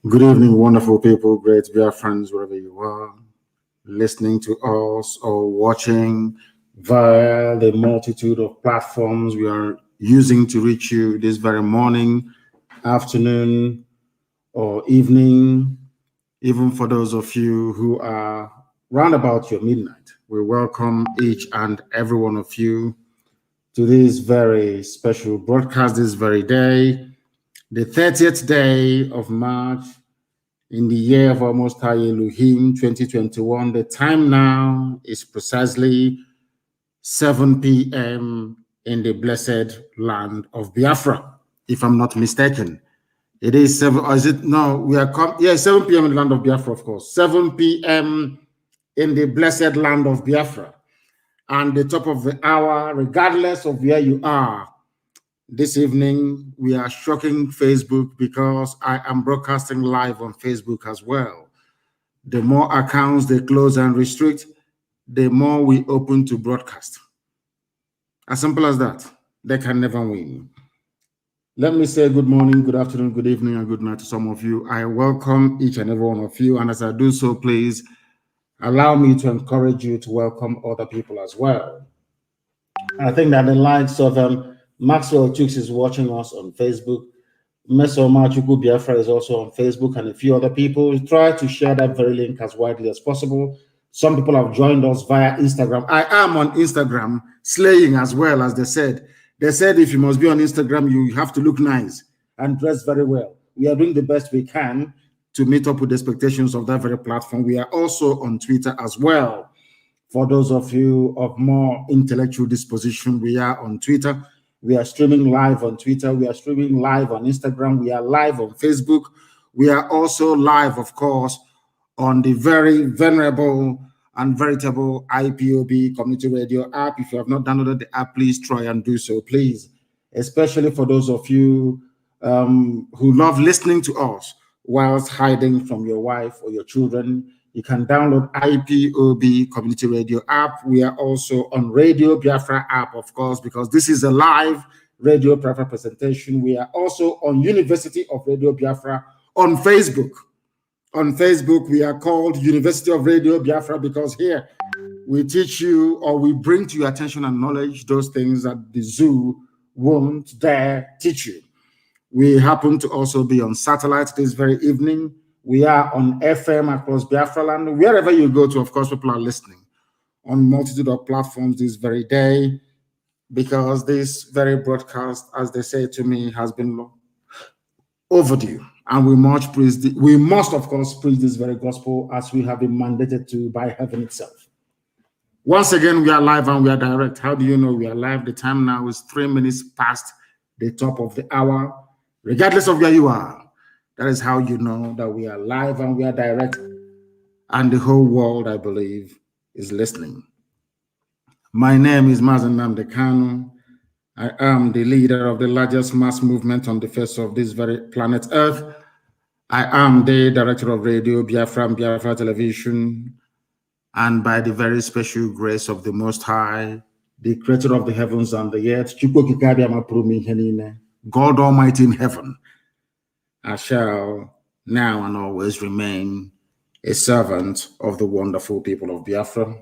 Good evening, wonderful people, great dear friends, wherever you are, listening to us or watching via the multitude of platforms we are using to reach you this very morning, afternoon, or evening, even for those of you who are round about your midnight. We welcome each and every one of you to this very special broadcast this very day, the 30th day of March in the year of our Most High Elohim 2021. The time now is precisely 7 p.m. in the blessed land of Biafra, if I'm not mistaken. It is 7, or is it? No, we are, 7 p.m. in the land of Biafra, of course. 7 p.m. in the blessed land of Biafra. And the top of the hour, regardless of where you are, this evening, we are shocking Facebook because I am broadcasting live on Facebook as well. The more accounts they close and restrict, the more we open to broadcast. As simple as that. They can never win. Let me say good morning, good afternoon, good evening, and good night to some of you. I welcome each and every one of you. And as I do so, please allow me to encourage you to welcome other people as well. I think that the likes of Maxwell Chooks is watching us on Facebook. Meso Machuku Biafra is also on Facebook, and a few other people. Try to share that very link as widely as possible. Some people have joined us via Instagram. I am on Instagram, slaying as well, as they said. They said if you must be on Instagram, you have to look nice and dress very well. We are doing the best we can to meet up with the expectations of that very platform. We are also on Twitter as well. For those of you of more intellectual disposition, we are on Twitter. We are streaming live on Twitter. We are streaming live on Instagram. We are live on Facebook. We are also live, of course, on the very venerable and veritable IPOB community radio app. If you have not downloaded the app, please try and do so, please. Especially for those of you who love listening to us whilst hiding from your wife or your children. You can download IPOB Community Radio app. We are also on Radio Biafra app, of course, because this is a live Radio Biafra presentation. We are also on University of Radio Biafra on Facebook. On Facebook, we are called University of Radio Biafra because here we teach you, or we bring to your attention and knowledge those things that the zoo won't dare teach you. We happen to also be on satellite this very evening. We are on FM across Biafra land. Wherever you go to, of course, people are listening on multitude of platforms this very day, because this very broadcast, as they say to me, has been overdue. And we must, of course, preach this very gospel as we have been mandated to by heaven itself. Once again, we are live and we are direct. How do you know we are live? The time now is 3 minutes past the top of the hour, regardless of where you are. That is how you know that we are live and we are direct, and the whole world, I believe, is listening. My name is MAZI NNAMDI. I am the leader of the largest mass movement on the face of this very planet Earth. I am the director of Radio Biafra and Biafra Television, and by the very special grace of the Most High, the creator of the heavens and the earth, God Almighty in heaven, I shall now and always remain a servant of the wonderful people of Biafra.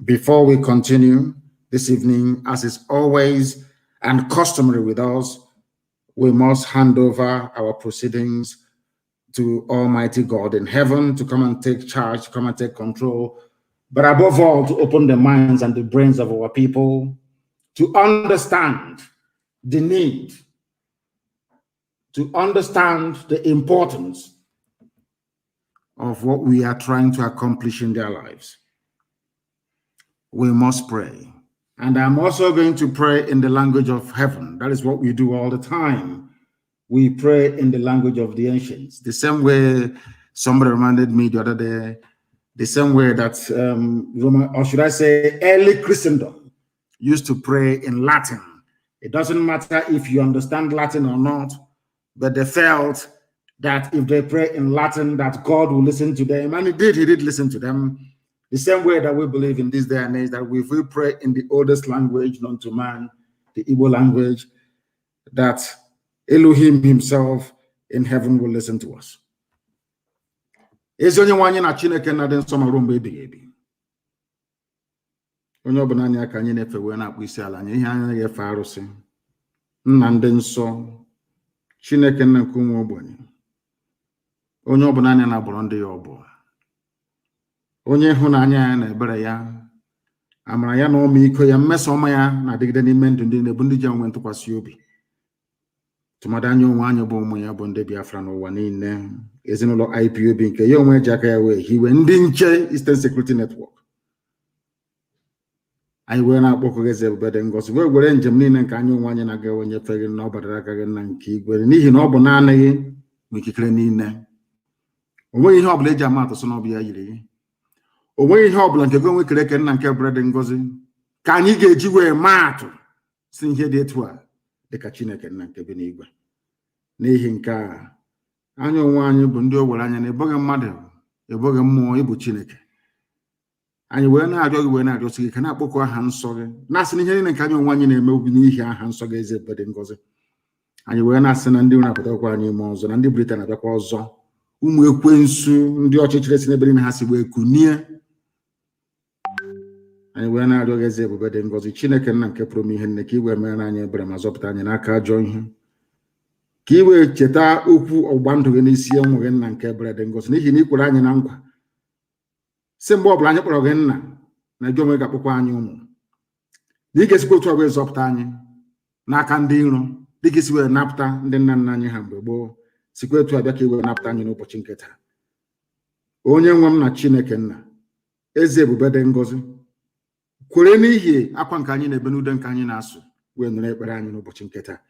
Before we continue this evening, as is always and customary with us, we must hand over our proceedings to Almighty God in heaven to come and take charge, to come and take control, but above all, to open the minds and the brains of our people to understand the need, to understand the importance of what we are trying to accomplish in their lives. We must pray. And I'm also going to pray in the language of heaven. That is what we do all the time. We pray in the language of the ancients. The same way somebody reminded me the other day, the same way that Roman, or should I say early Christendom, used to pray in Latin. It doesn't matter if you understand Latin or not, but they felt that if they pray in Latin, that God will listen to them. And he did listen to them. The same way that we believe in this day and age, that if we pray in the oldest language known to man, the Igbo language, that Elohim himself in heaven will listen to us. ezi onye nwanyị na Chineke na dị nsọ ma ruo mgbe ebighị ebi. Onye ọbụla anya ka anyị na-efe wee na-akpụ isi ala nye ihe anya ga-efe arụsị. Nna ndị nsọ, Chineke nna nke ụmụ ogbenye, onye ọbụla anya na-agbọrọ ndị ya ọbụ, onye ịhụnanya ya na ebere ya, amara ya na ọmịiko ya, mmeso ọma ya na-adịgide n'ime ndụ ndị na-ebu ndị ji enwe ntụkwasị obi. Tụmadị anya onwe anyị bụ ụmụ ya bụ ndị Biafra n'ụwa niile, ezinụlọ IPOB nke ya onwe ji aka ya wee hiwe, ndị nche Eastern Security Network. Anyị wee na-akpọkọ eze ebube dị ngọzi wee were njem niile nke anyị onwe anyị na-aga onye feghị na ọ badara agaghị nna nke igwe, n'ihi na ọ bụ naanị gị nwe ikikere niile. O nweghị ihe ọbụla eji ama atụ sọ na ọ bụ ya yiri. O nweghị ihe ọbụla nke gị kere eke nna nke ebere dị ngọzi ka anyị ga-eji wee maa atụ si ihe dị etu a dịka Chineke nna nke bi n'igwe. N'ihi nke a, anyị onwe anyị bụ ndị o were anya na eboghị mmadụ, eboghị mmụọ, ịbụ Chineke. Anyị wee na-arịọ gị wee na-arịọsi gị ka na-akpọkọ aha nsọ gị, na-asị na ihe niile nke anyị onwe anyị na-eme obi n'ihi aha nsọ gị eze ebube dị ngọzi. Anyị wee na-asị na ndị na-apụtakwa anyị ime ọzọ, na ndị Britain na-abịakwa ọzọ, ụmụ ekwensu ndị ọchịchịrị si n'ebe niile ha si wee kunie. Anyị wee na-arịọ gị eze ebube dị ngọzi, Chineke nna nke pụrụ ihe nne, ka i wee mere anyị ebere ma zọpụta anyị n'aka ajọ ihe, ka i wee cheta okwu ọgbụgba ndụ gị n'isi ụmụ gị nna nke ebere dị ngọzi, n'ihi na ị kwere anyị na nkwa si mgbe ọbụla anyị kpọrọ gị nna na gị onwe ga-akpọkwa anyị ụmụ, na ị ga-esikwa otu ọgụ zọpụta anyị n'aka ndị iro, dị ka isi wee napụta ndị nna nna anyị ha mgbe gboo, sikwa etu abịa ka i wee napụta anyị n'ụbọchị nke taa. Onye nwe m na Chineke nna, eze ebube dị ngọzi, kwere n'ihi akwa nke anyị na-ebe n'ude nke anyị na-asụ wee nụrụ ekpere anyị n'ụbọchị nke taa,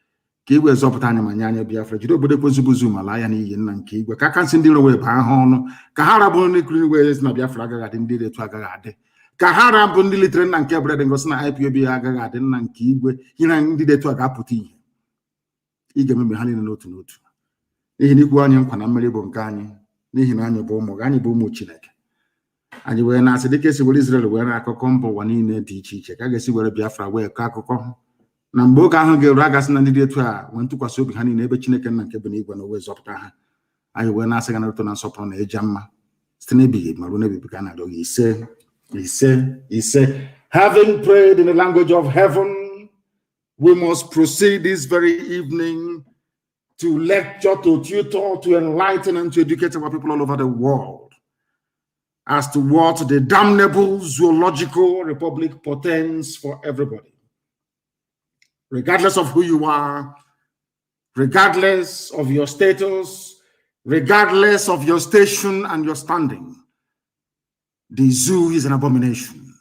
ka i wee zọpụta anyị ma nye anyị Biafra, jide obodo ekwezubuzu ma laa ya n'iyi nna nke igwe, ka aka nsị ndị iro wee baa ha ọnụ, ka ha rabụ ndị kiri wee si na Biafra agaghị adị, ndị etu agaghị adị, ka ha rabụ ndị litere nna nke ebere dị ngọzi na IPOB ya agaghị adị nna nke igwe, ihe ndị etu a ga-apụta ihe. Ị ga-ememe ha niile n'otu n'otu, n'ihi na ikwu anyị nkwa na mmeri bụ nke anyị, n'ihi na anyị bụ ụmụ gị, anyị bụ ụmụ Chineke. Anyị wee na-asị dịka esi were Israel wee na akụkọ mba ụwa niile dị iche iche, ka a ga-esi were Biafra wee kọọ akụkọ na mgbe oge ahụ ga-eru, agasị na ndị dị etu a nwee ntụkwasị obi ha niile ebe Chineke nna nke bụ n'igwe na wee zọpụta ha. Anyị wee na-asị ga na-eto na nsọpụrụ na ịja mma site n'ebighị ma ruo n'ebibi ka a na-arịọ gị ise ise ise. Having prayed in the language of heaven, we must proceed this very evening to lecture, to tutor, to enlighten, and to educate our people all over the world as to what the damnable zoological republic portends for everybody. Regardless of who you are, regardless of your status, regardless of your station and your standing, the zoo is an abomination.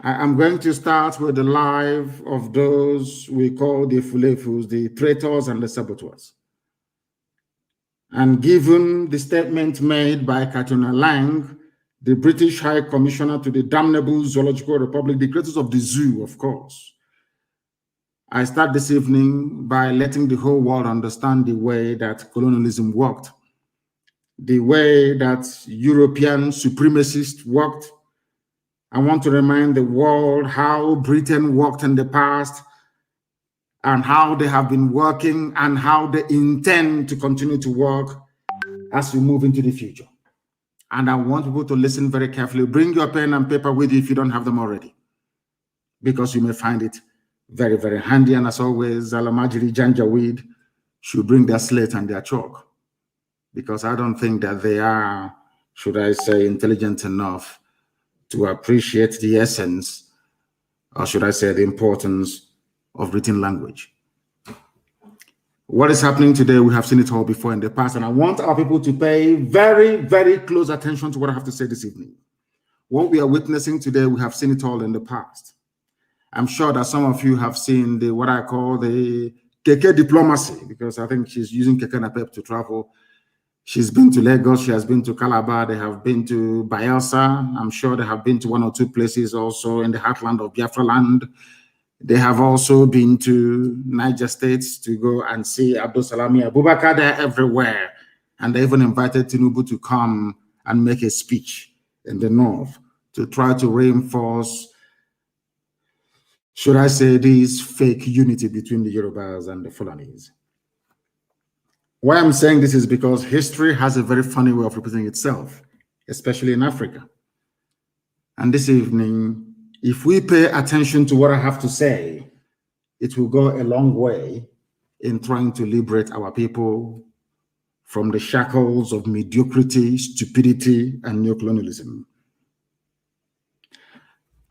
I am going to start with the life of those we call the Fulefus, the traitors and the saboteurs. And given the statement made by Katuna Lang, the British High Commissioner to the damnable Zoological Republic, the creators of the zoo, of course, I start this evening by letting the whole world understand the way that colonialism worked, the way that European supremacists worked. I want to remind the world how Britain worked in the past and how they have been working and how they intend to continue to work as we move into the future. And I want people to listen very carefully. Bring your pen and paper with you if you don't have them already, because you may find it very, very handy. And as always, Alamajiri Janjaweed should bring their slate and their chalk, because I don't think that they are, should I say, intelligent enough to appreciate the essence, or should I say the importance of written language. What is happening today, we have seen it all before in the past, and I want our people to pay very, very close attention to what I have to say this evening. What we are witnessing today, we have seen it all in the past. I'm sure that some of you have seen the what I call the Keke diplomacy, because I think she's using Keke Napep to travel. She's been to Lagos, she has been to Calabar, they have been to Bayelsa. I'm sure they have been to one or two places also in the heartland of Biafra land. They have also been to Niger States to go and see Abdul Salami Abubakar. They're everywhere. And they even invited Tinubu to come and make a speech in the north to try to reinforce, should I say, this fake unity between the Yorubas and the Fulanis. Why I'm saying this is because history has a very funny way of repeating itself, especially in Africa. And this evening, if we pay attention to what I have to say, it will go a long way in trying to liberate our people from the shackles of mediocrity, stupidity, and neocolonialism.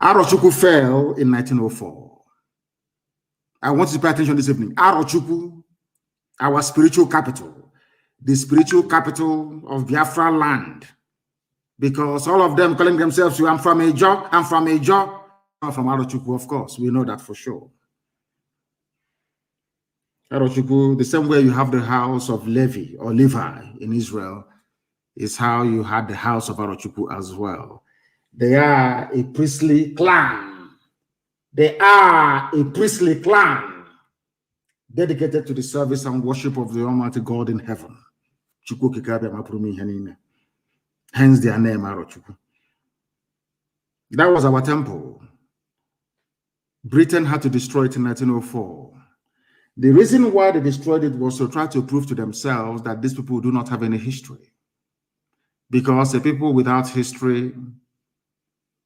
Arochukwu fell in 1904. I want you to pay attention this evening. Arochukwu, our spiritual capital, the spiritual capital of Biafra land, because all of them calling themselves, I'm from Ejo, I'm from Ejo, I'm from Arochukwu, of course. We know that for sure. Arochukwu, the same way you have the house of Levi or Levi in Israel, is how you had the house of Arochukwu as well. They are a priestly clan. They are a priestly clan dedicated to the service and worship of the Almighty God in heaven. Hence their name, Arochukwu. That was our temple. Britain had to destroy it in 1904. The reason why they destroyed it was to try to prove to themselves that these people do not have any history. Because the people without history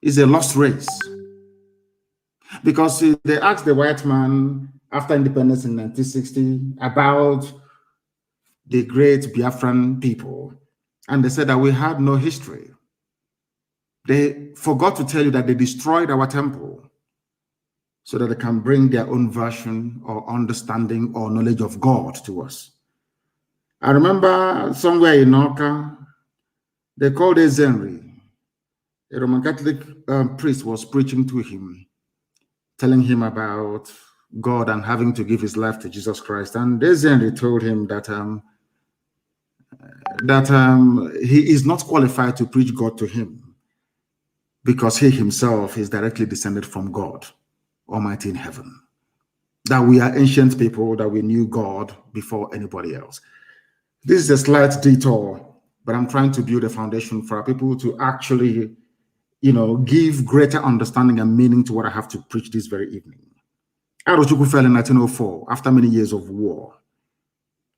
is a lost race. Because they asked the white man after independence in 1960 about the great Biafran people, and they said that we had no history. They forgot to tell you that they destroyed our temple so that they can bring their own version or understanding or knowledge of God to us. I remember somewhere in Oka, they called Ezenri. A Roman Catholic priest was preaching to him, telling him about God and having to give his life to Jesus Christ. And Ezenri told him that he is not qualified to preach God to him because he himself is directly descended from God Almighty in heaven. That we are ancient people, that we knew God before anybody else. This is a slight detour, but I'm trying to build a foundation for our people to actually, give greater understanding and meaning to what I have to preach this very evening. Arochukwu fell in 1904 after many years of war.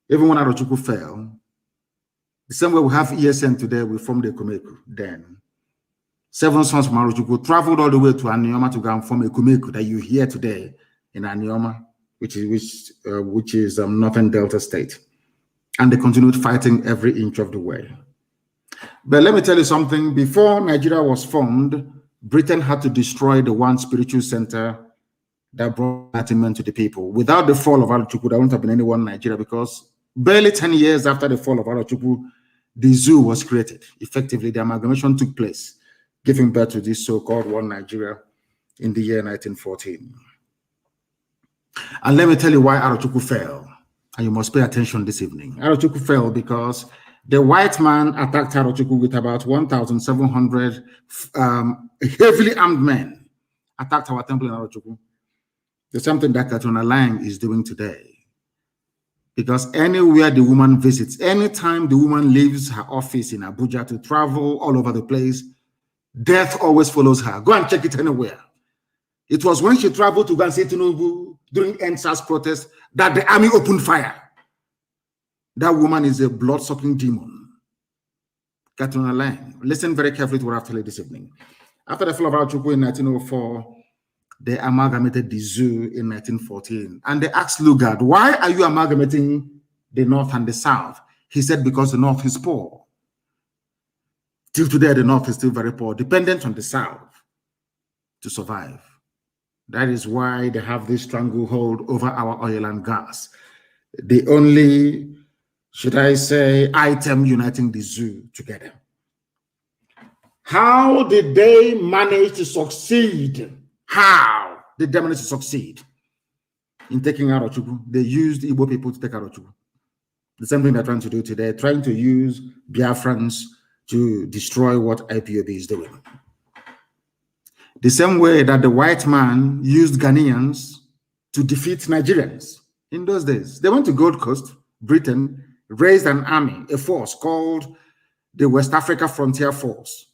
Even when Arochukwu fell, the same way we have ESN today, we formed the Ekumeku then. 7 sons from Arochukwu traveled all the way to Anioma to go and form a Ekumeku that you hear today in Anioma, which is Northern Delta State. And they continued fighting every inch of the way. But let me tell you something. Before Nigeria was formed, Britain had to destroy the one spiritual center that brought enlightenment to the people. Without the fall of Arochukwu, there wouldn't have been anyone in Nigeria, because barely 10 years after the fall of Arochukwu, the zoo was created. Effectively, the amalgamation took place, giving birth to this so-called one Nigeria in the year 1914. And let me tell you why Arochukwu fell. And you must pay attention this evening. Arochukwu fell because the white man attacked Arochukwu with about 1,700 heavily armed men. Attacked our temple in Arochukwu. There's something that Katuna Lang is doing today. Because anywhere the woman visits, anytime the woman leaves her office in Abuja to travel all over the place, death always follows her. Go and check it anywhere. It was when she traveled to Gansi Tinubu during NSAS protest that the army opened fire. That woman is a blood-sucking demon. Katuna Lang. Listen very carefully to what I've told you this evening. After the fall of Arochukwu in 1904, they amalgamated the zoo in 1914. And they asked Lugard, why are you amalgamating the North and the South? He said, because the North is poor. Till today, the North is still very poor, dependent on the South to survive. That is why they have this stranglehold over our oil and gas. The only, should I say, item uniting the zoo together. How did they manage to succeed? How did they manage to succeed in taking Arochukwu? They used Igbo people to take Arochukwu. The same thing they're trying to do today, trying to use Biafrans to destroy what IPOB is doing. The same way that the white man used Ghanaians to defeat Nigerians in those days. They went to Gold Coast, Britain, raised an army, a force called the West Africa Frontier Force.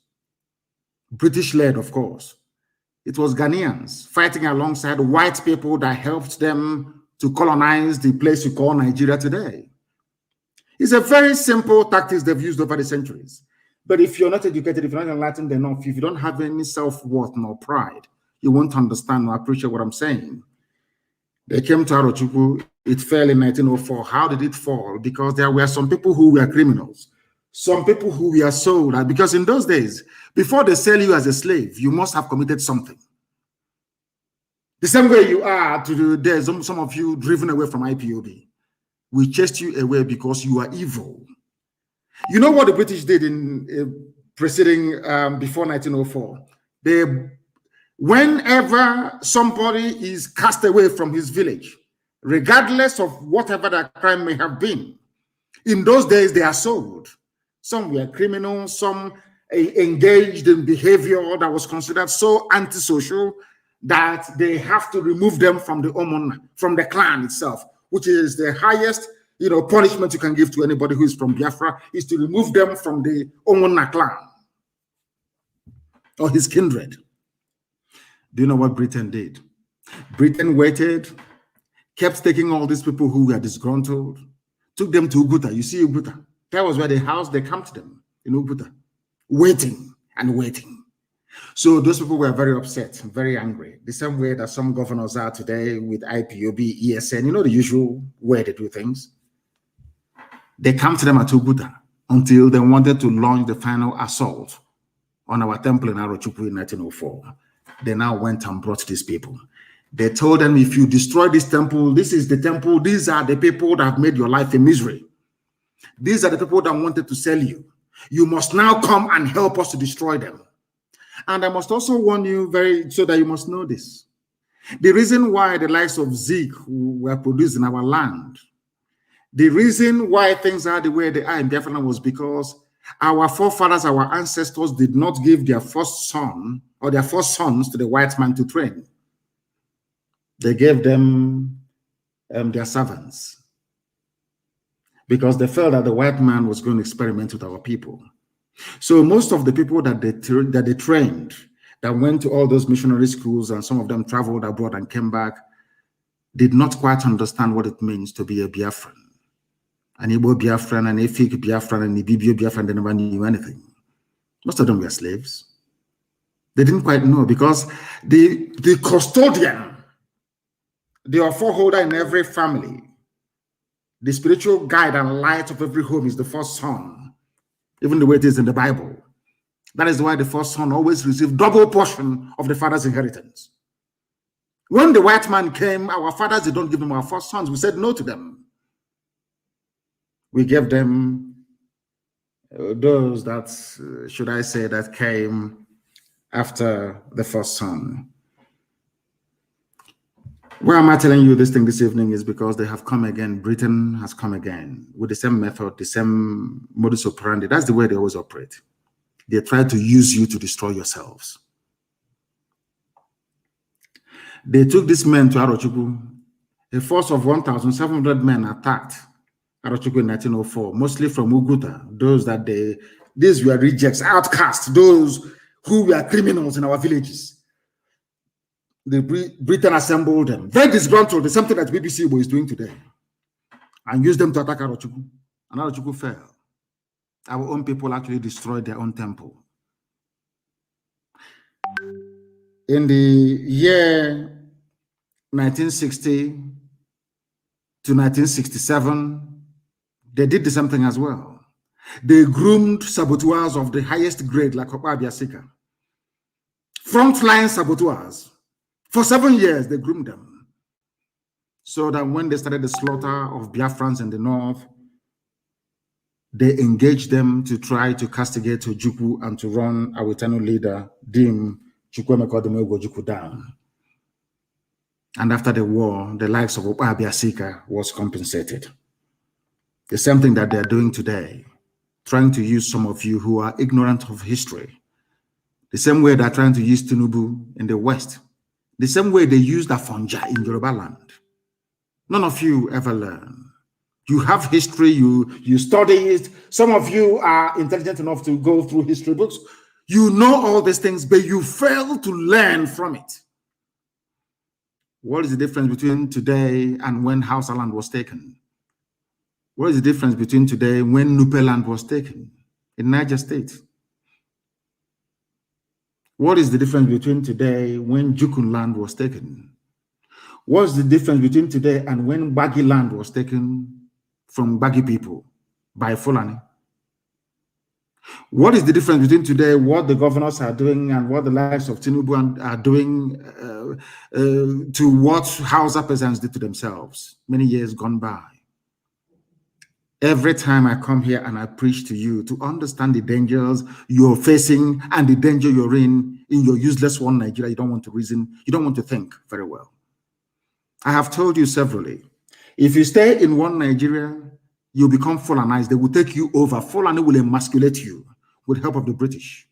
British-led, of course. It was Ghanaians fighting alongside white people that helped them to colonize the place we call Nigeria today. It's a very simple tactics they've used over the centuries. But if you're not educated, if you're not enlightened enough, if you don't have any self-worth nor pride, you won't understand or appreciate what I'm saying. They came to Arochukwu. It fell in 1904. How did it fall? Because there were some people who were criminals, some people who were sold. Because in those days, before they sell you as a slave, you must have committed something. The same way you are today, some of you driven away from IPOB. We chased you away because you are evil. You know what the British did in preceding before 1904? Whenever somebody is cast away from his village, regardless of whatever the crime may have been, in those days they are sold. Some were criminals, some engaged in behavior that was considered so antisocial that they have to remove them from the clan itself, which is the highest punishment you can give to anybody who is from Biafra, is to remove them from the Omona clan or his kindred. Do you know what Britain did? Britain waited, kept taking all these people who were disgruntled, took them to Uguta. You see Uguta. That was where they camped them in Uguta, waiting and waiting. So those people were very upset, very angry. The same way that some governors are today with IPOB, ESN, the usual way they do things. They camped them at Uguta until they wanted to launch the final assault on our temple in Arochukwu in 1904. They now went and brought these people. They told them, if you destroy this temple, this is the temple, these are the people that have made your life a misery. These are the people that wanted to sell you. You must now come and help us to destroy them. And I must also warn you so that you must know this. The reason why the likes of Zeke were produced in our land, the reason why things are the way they are in Biafra was because our forefathers, our ancestors did not give their first son or their first sons to the white man to train. They gave them their servants because they felt that the white man was going to experiment with our people. So most of the people that they trained, that went to all those missionary schools, and some of them traveled abroad and came back, did not quite understand what it means to be a Biafran. An Igbo Biafran, an Efik Biafran, an Ibibio Biafran, they never knew anything. Most of them were slaves. They didn't quite know because the custodian, the foreholder in every family, the spiritual guide and light of every home is the first son, even the way it is in the Bible. That is why the first son always received double portion of the father's inheritance. When the white man came, our fathers did not give them our first sons. We said no to them. We gave them those that, should I say, that came after the first son. Why am I telling you this thing this evening is because they have come again. Britain has come again with the same method, the same modus operandi. That's the way they always operate. They try to use you to destroy yourselves. They took these men to Arochukwu. A force of 1,700 men attacked Arochukwu in 1904, mostly from Uguta. These were rejects, outcasts, those who were criminals in our villages. The Britain assembled them, very disgruntled, the same thing that BBC is doing today, and used them to attack Arochukwu. And Arochukwu fell. Our own people actually destroyed their own temple. In the year 1960 to 1967, they did the same thing as well. They groomed saboteurs of the highest grade, like Okpabia Sika. Frontline saboteurs. For 7 years, they groomed them. So that when they started the slaughter of Biafrans in the north, they engaged them to try to castigate Ojukwu and to run our eternal leader, Dim Chukwuemeka down. And after the war, the likes of Okpabia Sika was compensated. The same thing that they're doing today, trying to use some of you who are ignorant of history. The same way they're trying to use Tinubu in the West. The same way they used Afonja in Yoruba land. None of you ever learn. You have history, you study it. Some of you are intelligent enough to go through history books. You know all these things, but you fail to learn from it. What is the difference between today and when Hausa land was taken? What is the difference between today when Nupe land was taken in Niger State? What is the difference between today when Jukun land was taken? What's the difference between today and when Bagi land was taken from Bagi people by Fulani? What is the difference between today, what the governors are doing and what the likes of Tinubu are doing to what Hausa peasants did to themselves many years gone by? Every time I come here and I preach to you to understand the dangers you're facing and the danger you're in your useless one Nigeria, you don't want to reason, you don't want to think very well. I have told you severally, if you stay in one Nigeria, you become Fulanized. They will take you over. Fulani will emasculate you with help of the British.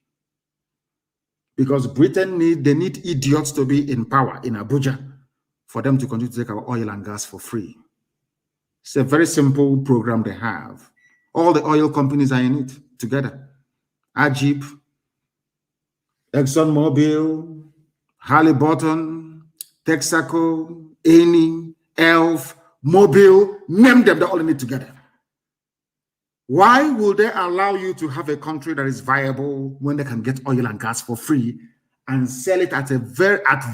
Because Britain they need idiots to be in power in Abuja for them to continue to take our oil and gas for free. It's a very simple program they have. All the oil companies are in it together. Ajip, ExxonMobil, Halliburton, Texaco, Eni, Elf, Mobil, name them, they're all in it together. Why will they allow you to have a country that is viable when they can get oil and gas for free and sell it at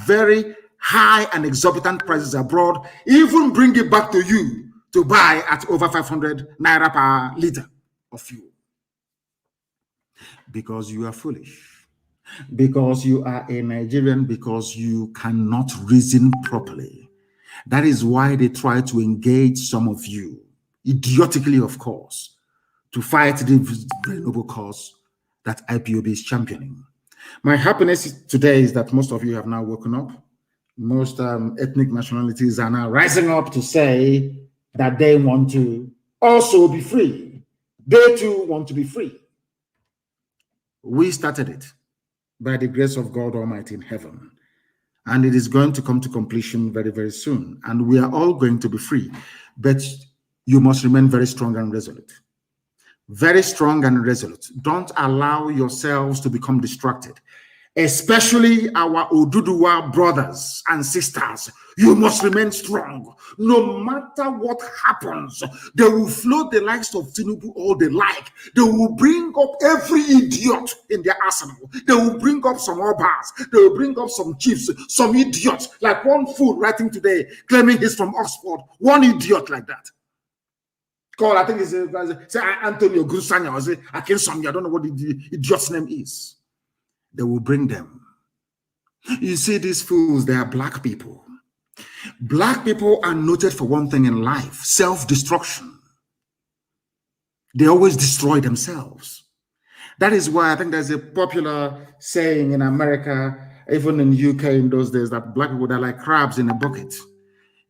very high and exorbitant prices abroad, even bring it back to you to buy at over 500 naira per liter of fuel? Because you are foolish. Because you are a Nigerian, because you cannot reason properly. That is why they try to engage some of you, idiotically, of course, to fight the very noble cause that IPOB is championing. My happiness today is that most of you have now woken up. Most ethnic nationalities are now rising up to say that they want to also be free. They too want to be free. We started it by the grace of God Almighty in heaven. And it is going to come to completion very, very soon. And we are all going to be free. But you must remain very strong and resolute. Very strong and resolute. Don't allow yourselves to become distracted. Especially our Oduduwa brothers and sisters. You must remain strong. No matter what happens, they will float the likes of Tinubu all they like. They will bring up every idiot in their arsenal. They will bring up some Obas. They will bring up some chiefs, some idiots. Like one fool writing today, claiming he's from Oxford. One idiot like that. Called, I think it's Antonio Grusanya, or say Akinsomi. I don't know what the idiot's name is. They will bring them. You see, these fools, they are black people. Black people are noted for one thing in life: self-destruction. They always destroy themselves. That is why I think there's a popular saying in America, even in the UK in those days, that black people are like crabs in a bucket.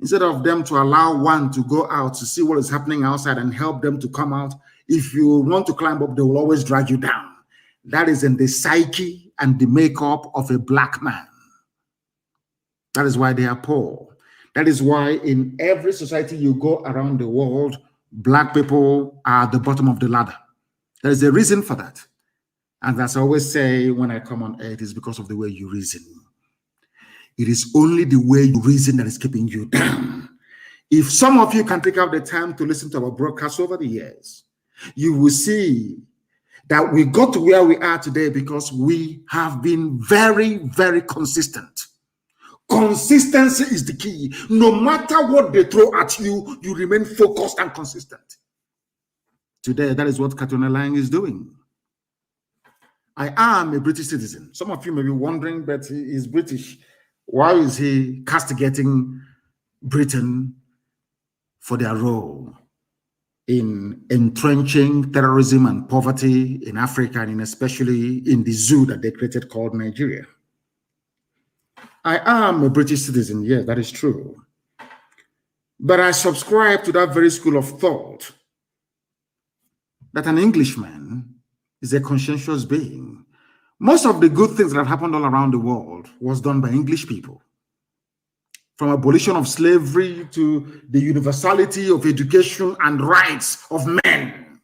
Instead of them to allow one to go out to see what is happening outside and help them to come out, if you want to climb up, they will always drag you down. That is in the psyche and the makeup of a black man. That is why they are poor. That is why in every society you go around the world, black people are at the bottom of the ladder. There is a reason for that. And as I always say when I come on earth, it's because of the way you reason. It is only the way you reason that is keeping you down. If some of you can take out the time to listen to our broadcasts over the years, you will see that we got to where we are today because we have been very, very consistent. Consistency is the key. No matter what they throw at you, you remain focused and consistent. Today, that is what Katuna Lang is doing. I am a British citizen. Some of you may be wondering, but he is British. Why is he castigating Britain for their role in entrenching terrorism and poverty in Africa, and especially in the zoo that they created called Nigeria? I am a British citizen, yes, that is true. But I subscribe to that very school of thought that an Englishman is a conscientious being. Most of the good things that have happened all around the world was done by English people. From abolition of slavery to the universality of education and rights of men.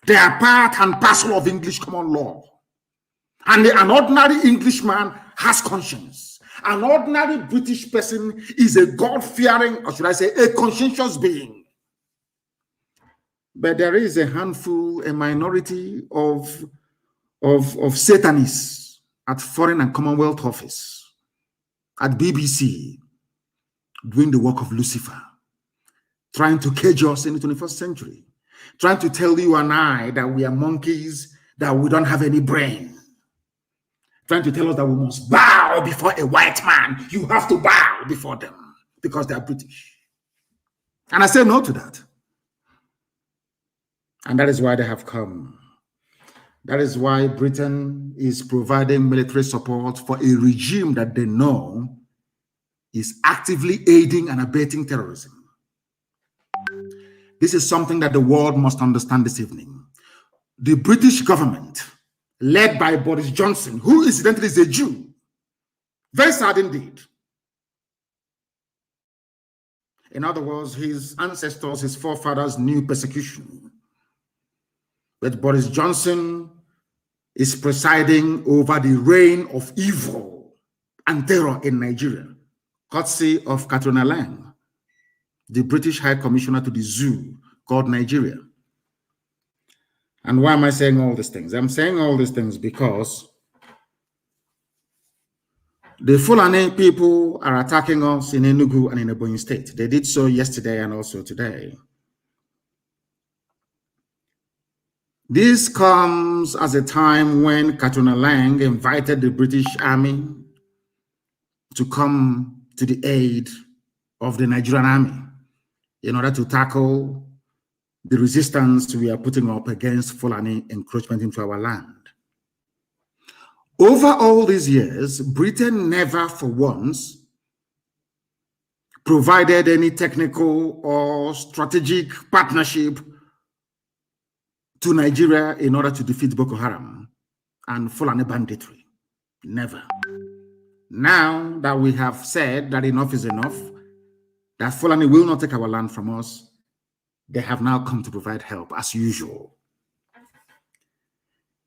They are part and parcel of English common law. And an ordinary Englishman has conscience. An ordinary British person is a God-fearing, or should I say, a conscientious being. But there is a handful, a minority of Satanists at Foreign and Commonwealth Office, at BBC, doing the work of Lucifer, trying to cage us in the 21st century, trying to tell you and I that we are monkeys, that we don't have any brain, trying to tell us that we must bow before a white man. You have to bow before them because they are British. And I say no to that. And that is why they have come. That is why Britain is providing military support for a regime that they know is actively aiding and abetting terrorism. This is something that the world must understand this evening. The British government, led by Boris Johnson, who incidentally is a Jew, very sad indeed. In other words, his ancestors, his forefathers knew persecution. But Boris Johnson is presiding over the reign of evil and terror in Nigeria, courtesy of Katrina Lang, the British High Commissioner to the zoo called Nigeria. And why am I saying all these things? I'm saying all these things because the Fulani people are attacking us in Enugu and in Ebonyi State. They did so yesterday and also today. This comes as a time when Katrina Lang invited the British Army to come to the aid of the Nigerian Army in order to tackle the resistance we are putting up against Fulani encroachment into our land. Over all these years, Britain never for once provided any technical or strategic partnership to Nigeria in order to defeat Boko Haram and Fulani banditry. Never. Now that we have said that enough is enough, that Fulani will not take our land from us, they have now come to provide help as usual.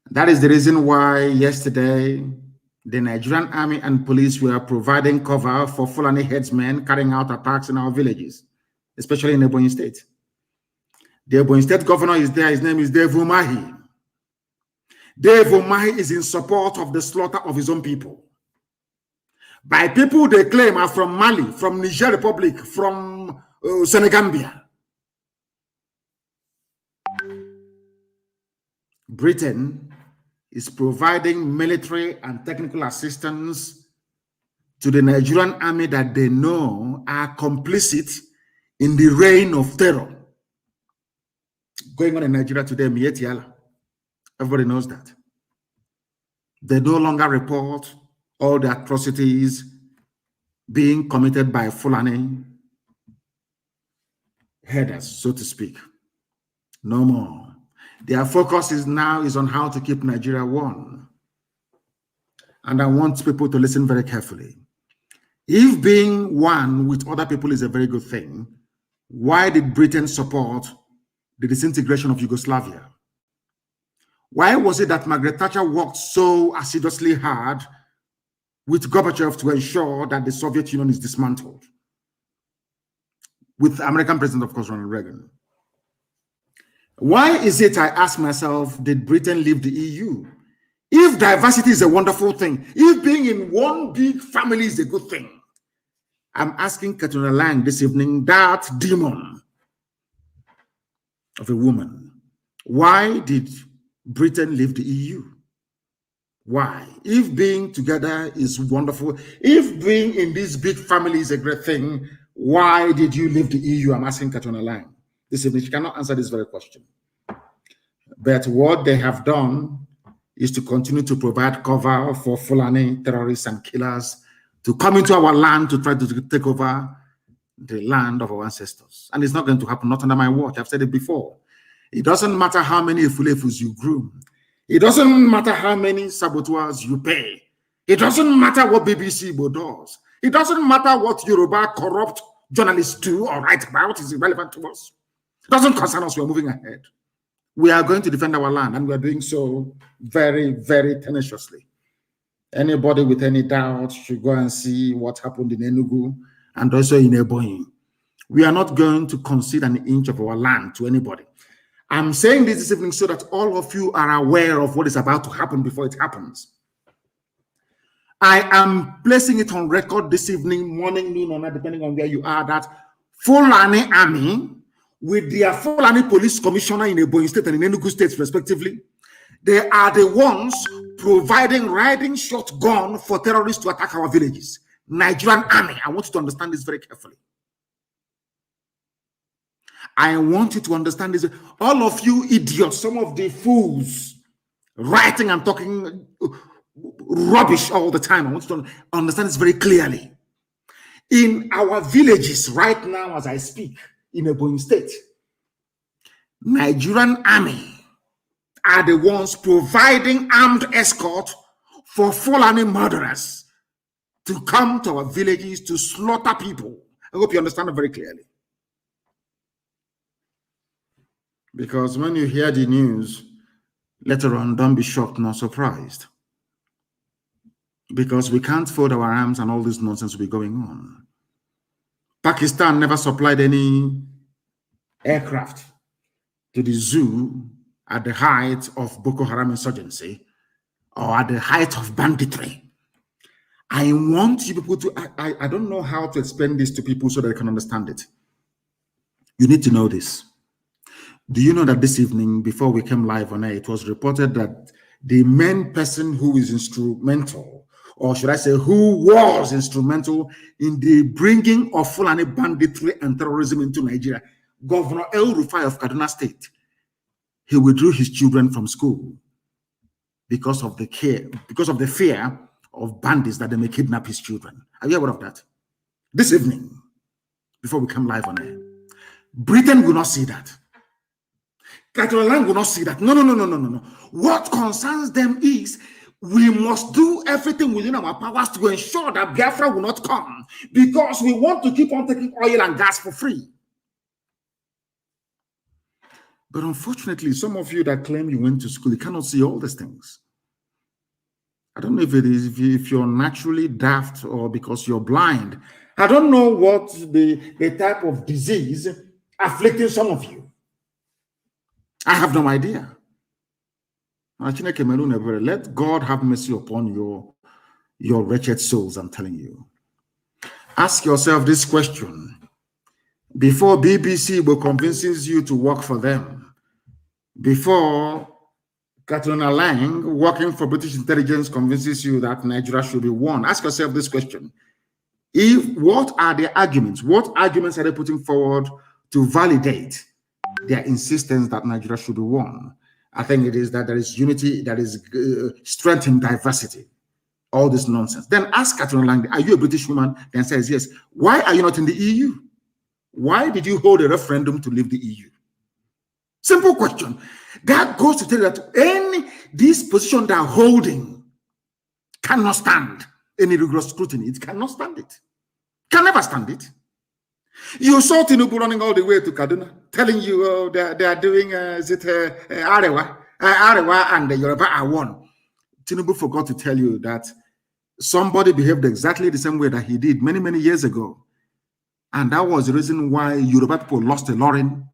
That is the reason why yesterday the Nigerian army and police were providing cover for Fulani headsmen carrying out attacks in our villages, especially in Ebonyi State. The Ebonyi State governor is there. His name is Dave Umahi. Dave Umahi is in support of the slaughter of his own people by people they claim are from Mali, from Niger Republic, from Senegambia. Britain is providing military and technical assistance to the Nigerian army that they know are complicit in the reign of terror going on in Nigeria today. Everybody knows that. They no longer report all the atrocities being committed by Fulani headers, so to speak. No more. Their focus is on how to keep Nigeria one. And I want people to listen very carefully. If being one with other people is a very good thing, why did Britain support the disintegration of Yugoslavia? Why was it that Margaret Thatcher worked so assiduously hard with Gorbachev to ensure that the Soviet Union is dismantled? With American President, of course, Ronald Reagan. Why is it, I ask myself, did Britain leave the EU? If diversity is a wonderful thing, if being in one big family is a good thing, I'm asking Katrina Lang this evening, that demon of a woman, why did Britain leave the EU? Why? If being together is wonderful, if being in this big family is a great thing, why did you leave the EU? I'm asking Katrina Lang this evening. She cannot answer this very question. But what they have done is to continue to provide cover for Fulani terrorists and killers to come into our land to try to take over the land of our ancestors. And it's not going to happen, not under my watch. I've said it before. It doesn't matter how many Ifulefus you groom. It doesn't matter how many saboteurs you pay. It doesn't matter what BBC does. It doesn't matter what Yoruba corrupt journalists do or write about. Is irrelevant to us. It doesn't concern us. We're moving ahead. We are going to defend our land, and we're doing so very, very tenaciously. Anybody with any doubt should go and see what happened in Enugu and also in Ebonyi. We are not going to concede an inch of our land to anybody. I'm saying this evening so that all of you are aware of what is about to happen before it happens. I am placing it on record this evening, morning, noon, or night, depending on where you are, that Fulani Army, with their Fulani Police Commissioner in Ebonyi State and in Enugu State, respectively, they are the ones providing riding shotgun for terrorists to attack our villages. Nigerian Army. I want you to understand this very carefully. I want you to understand this. All of you idiots, some of the fools, writing and talking rubbish all the time. I want you to understand this very clearly. In our villages right now, as I speak, in Ebonyi State, Nigerian Army are the ones providing armed escort for Fulani murderers to come to our villages to slaughter people. I hope you understand it very clearly. Because when you hear the news, later on, don't be shocked nor surprised. Because we can't fold our arms and all this nonsense will be going on. Pakistan never supplied any aircraft to the zoo at the height of Boko Haram insurgency or at the height of banditry. I want you people to, I don't know how to explain this to people so that they can understand it. You need to know this. Do you know that this evening, before we came live on air, it was reported that the main person who is instrumental, or should I say who was instrumental in the bringing of Fulani banditry and terrorism into Nigeria, Governor El Rufai of Kaduna State, he withdrew his children from school because of the fear of bandits that they may kidnap his children. Are you aware of that? This evening, before we come live on air, Britain will not see that. Catalan will not see that. No. What concerns them is we must do everything within our powers to ensure that Biafra will not come, because we want to keep on taking oil and gas for free. But unfortunately, some of you that claim you went to school, you cannot see all these things. I don't know if it is if you're naturally daft or because you're blind. I don't know what the type of disease afflicting some of you. I have no idea. Let God have mercy upon your wretched souls, I'm telling you. Ask yourself this question. Before BBC will convinces you to work for them, before Katrina Lang, working for British intelligence, convinces you that Nigeria should be won, ask yourself this question. What are the arguments? What arguments are they putting forward to validate their insistence that Nigeria should be won? I think it is that there is unity, that is strength in diversity. All this nonsense. Then ask Katrina Lang, are you a British woman? Then says yes. Why are you not in the EU? Why did you hold a referendum to leave the EU? Simple question. That goes to tell you that this position they are holding cannot stand any rigorous scrutiny. It cannot stand it. Can never stand it. You saw Tinubu running all the way to Kaduna, telling you they are doing Arewa and the Yoruba are one. Tinubu forgot to tell you that somebody behaved exactly the same way that he did many, many years ago. And that was the reason why Yoruba people lost a Lauren,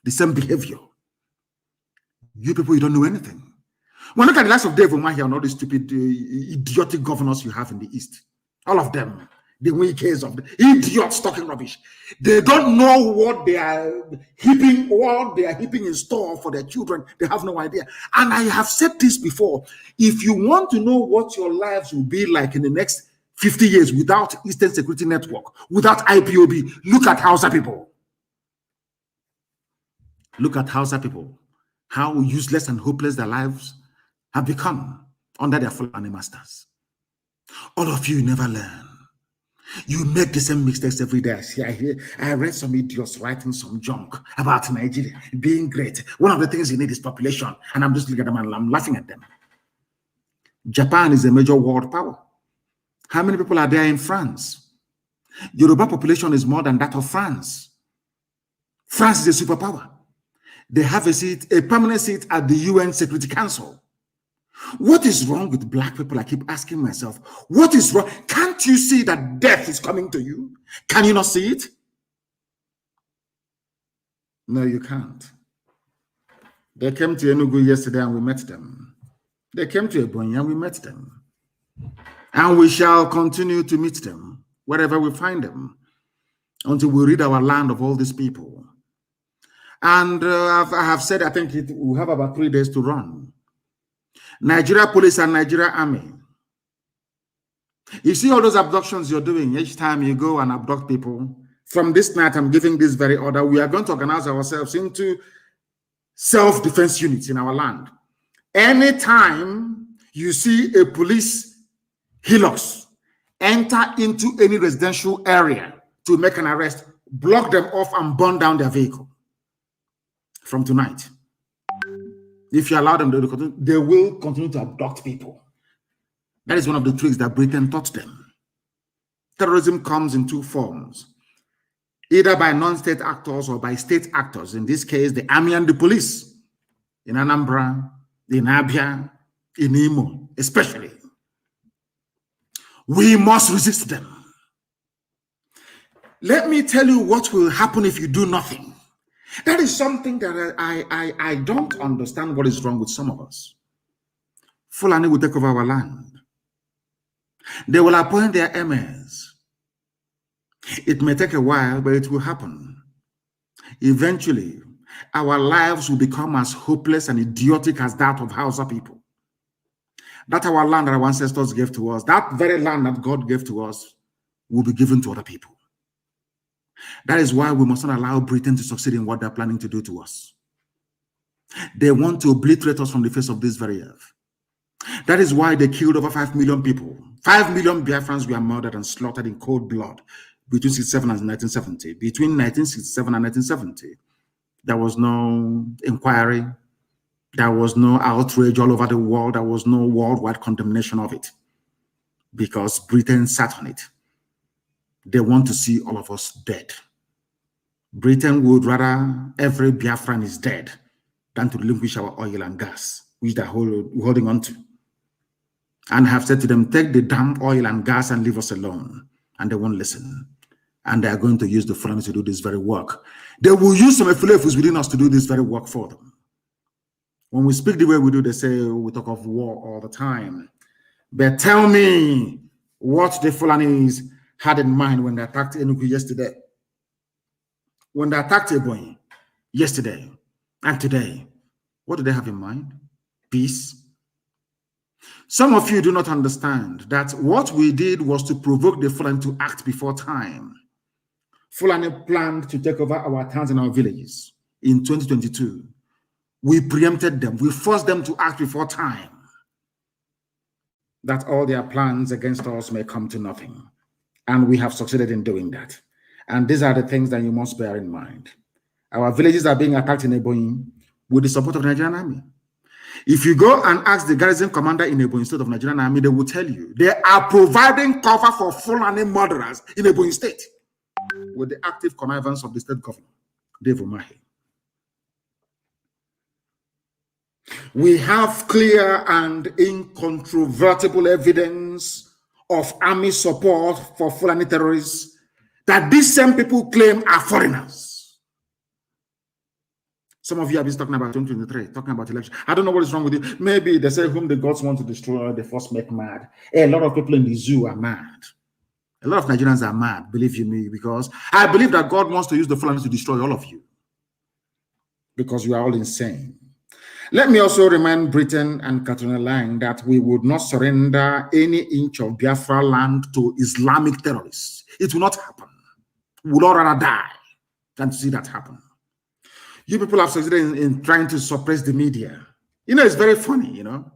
the same behavior. You people, you don't know anything. Well, look at the likes of Dave Umahi and all the stupid, idiotic governors you have in the East. All of them. The weakest of the idiots talking rubbish. They don't know what they are heaping in store for their children. They have no idea. And I have said this before. If you want to know what your lives will be like in the next 50 years without Eastern Security Network, without IPOB, look at Hausa people. Look at Hausa people. How useless and hopeless their lives have become under their Fulani masters. All of you never learn. You make the same mistakes every day. I read some idiots writing some junk about Nigeria being great. One of the things you need is population. And I'm just looking at them and I'm laughing at them. Japan is a major world power. How many people are there in France? Yoruba population is more than that of France. France is a superpower. They have a permanent seat at the UN Security Council. What is wrong with black people? I keep asking myself, what is wrong? Can't you see that death is coming to you? Can you not see it? No, you can't. They came to Enugu yesterday and we met them. They came to Ebonyi and we met them. And we shall continue to meet them wherever we find them until we rid our land of all these people. And I have said, I think we have about 3 days to run. Nigeria police and Nigeria army. You see all those abductions you're doing, each time you go and abduct people, from this night, I'm giving this very order. We are going to organize ourselves into self-defense units in our land. Anytime you see a police helix enter into any residential area to make an arrest, block them off and burn down their vehicle. From tonight, if you allow them, they will continue to abduct people. That is one of the tricks that Britain taught them. Terrorism comes in 2 forms, either by non-state actors or by state actors. In this case, the army and the police in Anambra, in Abia, in Imo, especially. We must resist them. Let me tell you what will happen if you do nothing. That is something that I don't understand what is wrong with some of us. Fulani will take over our land. They will appoint their emirs. It may take a while, but it will happen. Eventually, our lives will become as hopeless and idiotic as that of Hausa people. That our land that our ancestors gave to us, that very land that God gave to us, will be given to other people. That is why we must not allow Britain to succeed in what they're planning to do to us. They want to obliterate us from the face of this very earth. That is why they killed over 5 million people. 5 million Biafrans were murdered and slaughtered in cold blood between 1967 and 1970. Between 1967 and 1970, there was no inquiry. There was no outrage all over the world. There was no worldwide condemnation of it because Britain sat on it. They want to see all of us dead. Britain would rather every Biafran is dead than to relinquish our oil and gas, which they're holding on to. And have said to them, take the damn oil and gas and leave us alone. And they won't listen. And they are going to use the Fulani to do this very work. They will use some Efulefus within us to do this very work for them. When we speak the way we do, they say we talk of war all the time. But tell me what the Fulanis had in mind when they attacked Enugu yesterday. When they attacked Ebonyi yesterday and today, what do they have in mind? Peace. Some of you do not understand that what we did was to provoke the Fulani to act before time. Fulani planned to take over our towns and our villages in 2022. We preempted them. We forced them to act before time, that all their plans against us may come to nothing. And we have succeeded in doing that. And these are the things that you must bear in mind. Our villages are being attacked in Ebonyi with the support of the Nigerian army. If you go and ask the garrison commander in Ebonyi State of Nigerian army, they will tell you they are providing cover for Fulani murderers in Ebonyi State with the active connivance of the state governor, Dave Umahi. We have clear and incontrovertible evidence of army support for Fulani terrorists that these same people claim are foreigners. Some of you have been talking about 2023, talking about election. I don't know what is wrong with you. Maybe they say whom the gods want to destroy, they first make mad. A lot of people in the zoo are mad. A lot of Nigerians are mad, believe you me, because I believe that God wants to use the Fulani to destroy all of you because you are all insane. Let me also remind Britain and Katrina Lang that we would not surrender any inch of Biafra land to Islamic terrorists. It will not happen. We would all rather die than to see that happen. You people have succeeded in trying to suppress the media. You know, it's very funny, you know.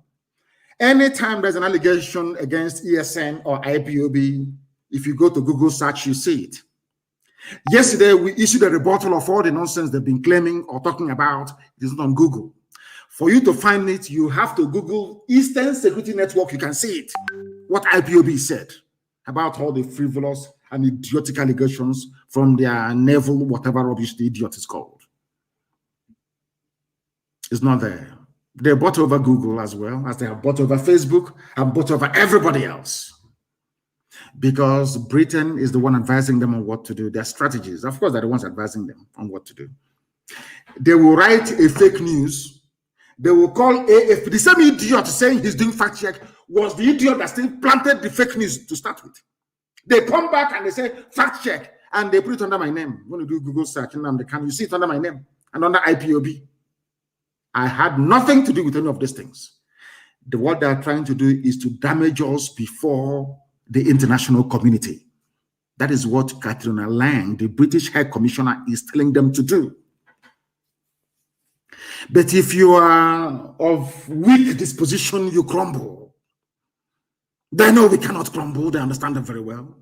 Anytime there's an allegation against ESN or IPOB, if you go to Google search, you see it. Yesterday, we issued a rebuttal of all the nonsense they've been claiming or talking about. It is not on Google. For you to find it, you have to Google Eastern Security Network. You can see it, what IPOB said about all the frivolous and idiotic allegations from their naval, whatever rubbish the idiot is called. It's not there. They bought over Google as well as they have bought over Facebook and bought over everybody else. Because Britain is the one advising them on what to do, their strategies. Of course, they're the ones advising them on what to do. They will write a fake news They will call AFP. The same idiot saying he's doing fact check was the idiot that still planted the fake news to start with. They come back and they say fact check, and they put it under my name. When you do Google search, can you see it under my name and under IPOB? I had nothing to do with any of these things. What they are trying to do is to damage us before the international community. That is what Katrina Lang, the British High Commissioner, is telling them to do. But if you are of weak disposition, you crumble. They know we cannot crumble. They understand it very well.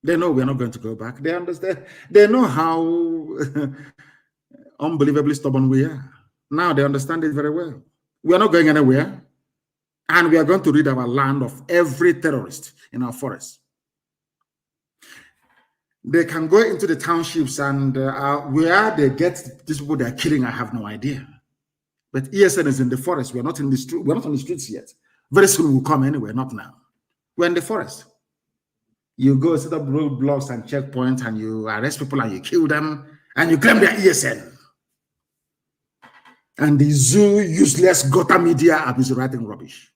They know we're not going to go back. They understand. They know how unbelievably stubborn we are. Now they understand it very well. We are not going anywhere. And we are going to rid our land of every terrorist in our forests. They can go into the townships and where they get these people they are killing, I have no idea. But ESN is in the forest. We're not in the street. We're not on the streets yet. Very soon we'll come anyway, not now. We're in the forest. You go set up roadblocks and checkpoints and you arrest people and you kill them and you claim they're ESN. And the zoo useless gutter media are busy writing rubbish.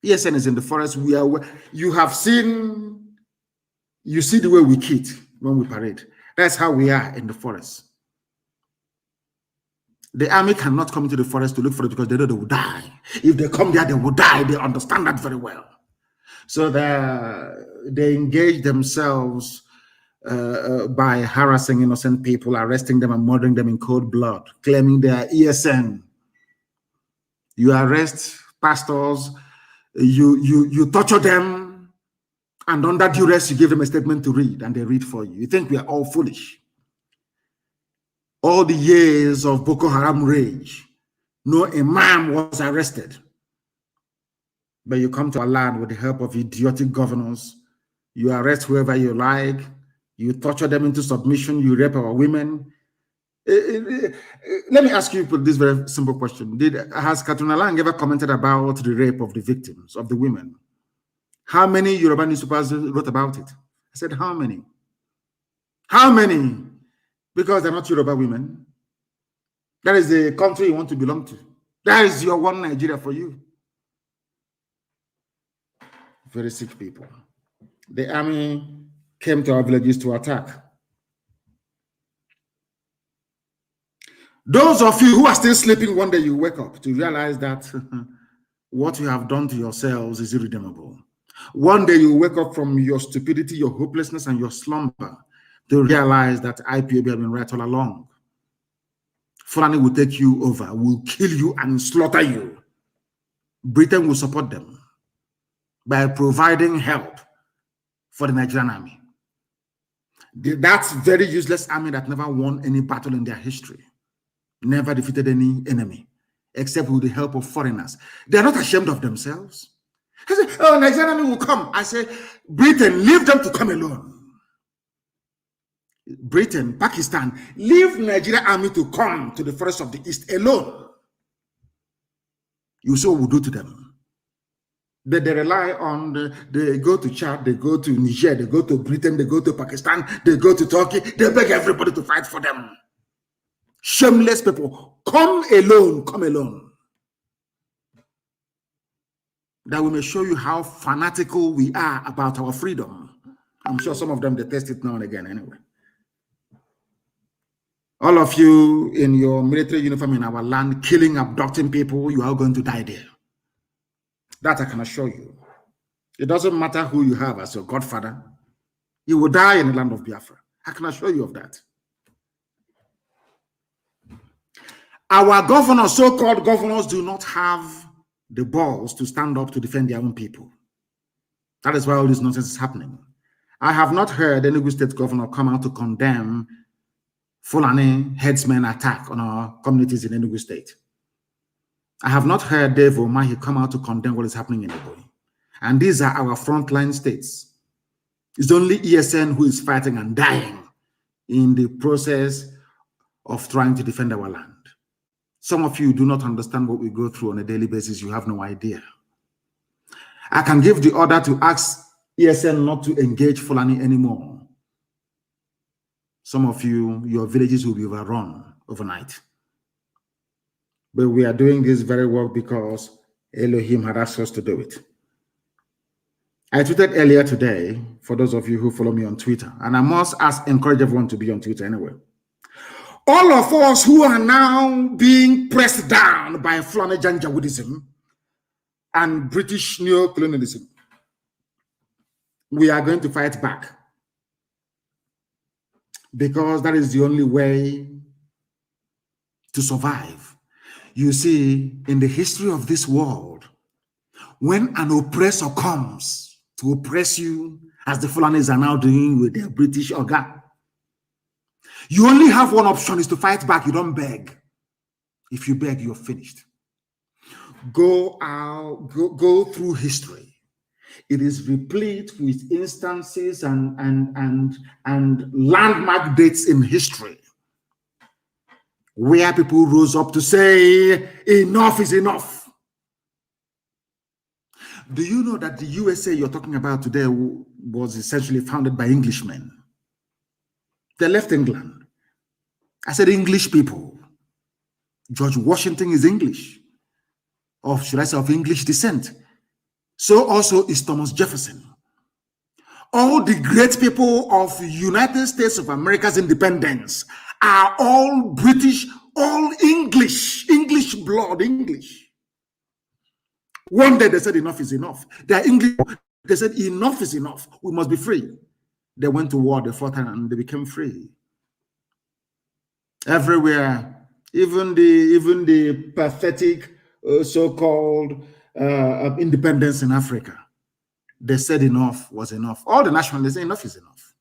ESN is in the forest. You have seen. You see the way we kid when we parade. That's how we are in the forest. The army cannot come into the forest to look for it because they know they will die. If they come there, they will die. They understand that very well. So they engage themselves by harassing innocent people, arresting them and murdering them in cold blood, claiming they are ESN. You arrest pastors, you torture them, and under duress, you give them a statement to read, and they read for you. You think we are all foolish. All the years of Boko Haram rage, no imam was arrested. But you come to our land with the help of idiotic governors. You arrest whoever you like. You torture them into submission. You rape our women. Let me ask you this very simple question. Has Katrina Lang ever commented about the rape of the victims, of the women? How many Yoruba newspapers wrote about it? I said, how many? How many? Because they're not Yoruba women. That is the country you want to belong to. That is your one Nigeria for you. Very sick people. The army came to our villages to attack. Those of you who are still sleeping, one day you wake up to realize that what you have done to yourselves is irredeemable. One day you wake up from your stupidity, your hopelessness, and your slumber to realize that IPOB have been right all along. Fulani will take you over, will kill you and slaughter you. Britain will support them by providing help for the Nigerian army. That's very useless army that never won any battle in their history, never defeated any enemy, except with the help of foreigners. They are not ashamed of themselves. I say, oh, Nigerian army will come. I say, Britain, leave them to come alone. Britain, Pakistan, leave Nigerian army to come to the forest of the East alone. You see what we do to them. They rely on, they go to Chad, they go to Niger, they go to Britain, they go to Pakistan, they go to Turkey, they beg everybody to fight for them. Shameless people, come alone, come alone. That we may show you how fanatical we are about our freedom. I'm sure some of them detest it now and again anyway. All of you in your military uniform in our land, killing, abducting people, you are going to die there. That I can assure you. It doesn't matter who you have as your godfather. You will die in the land of Biafra. I can assure you of that. Our governors, so-called governors, do not have the balls to stand up to defend their own people. That is why all this nonsense is happening. I have not heard any state governor come out to condemn Fulani headsmen attack on our communities in Enugu State. I have not heard Dave Omahi come out to condemn what is happening in Ebonyi. And these are our frontline states. It's only ESN who is fighting and dying in the process of trying to defend our land. Some of you do not understand what we go through on a daily basis. You have no idea. I can give the order to ask ESN not to engage Fulani anymore. Some of you, your villages will be overrun overnight. But we are doing this very well because Elohim had asked us to do it. I tweeted earlier today, for those of you who follow me on Twitter, and I must encourage everyone to be on Twitter anyway. All of us who are now being pressed down by Fulani Janjaweedism and British neo-colonialism, we are going to fight back, because that is the only way to survive. You see, in the history of this world, when an oppressor comes to oppress you, as the Fulanis are now doing with their British organ, you only have one option, is to fight back. You don't beg. If you beg, you're finished. Go through history. It is replete with instances and landmark dates in history where people rose up to say, enough is enough. Do you know that the USA you're talking about today was essentially founded by Englishmen? They left England. I said English people. George Washington is English, or should I say of English descent. So also is Thomas Jefferson. All the great people of the United States of America's independence are all British, all English blood, English. One day they said enough is enough. They are English. They said enough is enough. We must be free. They went to war, they fought, and they became free. Everywhere, even the pathetic so-called independence in Africa, they said enough was enough. All the nationalists say enough is enough.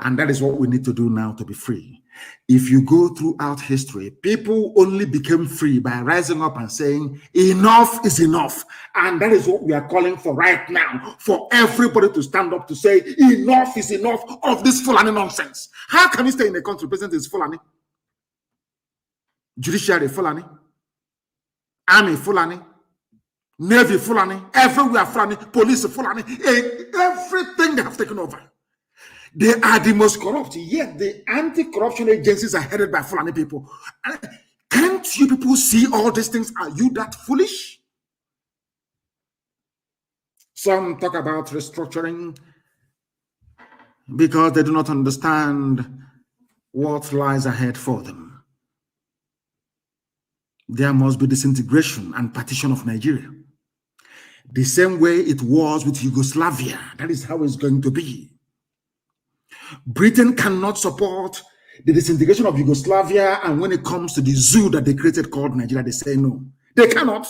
And that is what we need to do now to be free. If you go throughout history, people only became free by rising up and saying enough is enough. And that is what we are calling for right now, for everybody to stand up to say enough is enough of this Fulani nonsense. How can you stay in a country, president is Fulani, judiciary Fulani, army Fulani, Navy Fulani, everywhere Fulani, police Fulani, everything they have taken over. They are the most corrupt, yet the anti-corruption agencies are headed by Fulani people. Can't you people see all these things? Are you that foolish? Some talk about restructuring because they do not understand what lies ahead for them. There must be disintegration and partition of Nigeria. The same way it was with Yugoslavia. That is how it's going to be. Britain cannot support the disintegration of Yugoslavia, and when it comes to the zoo that they created called Nigeria, they say no. They cannot.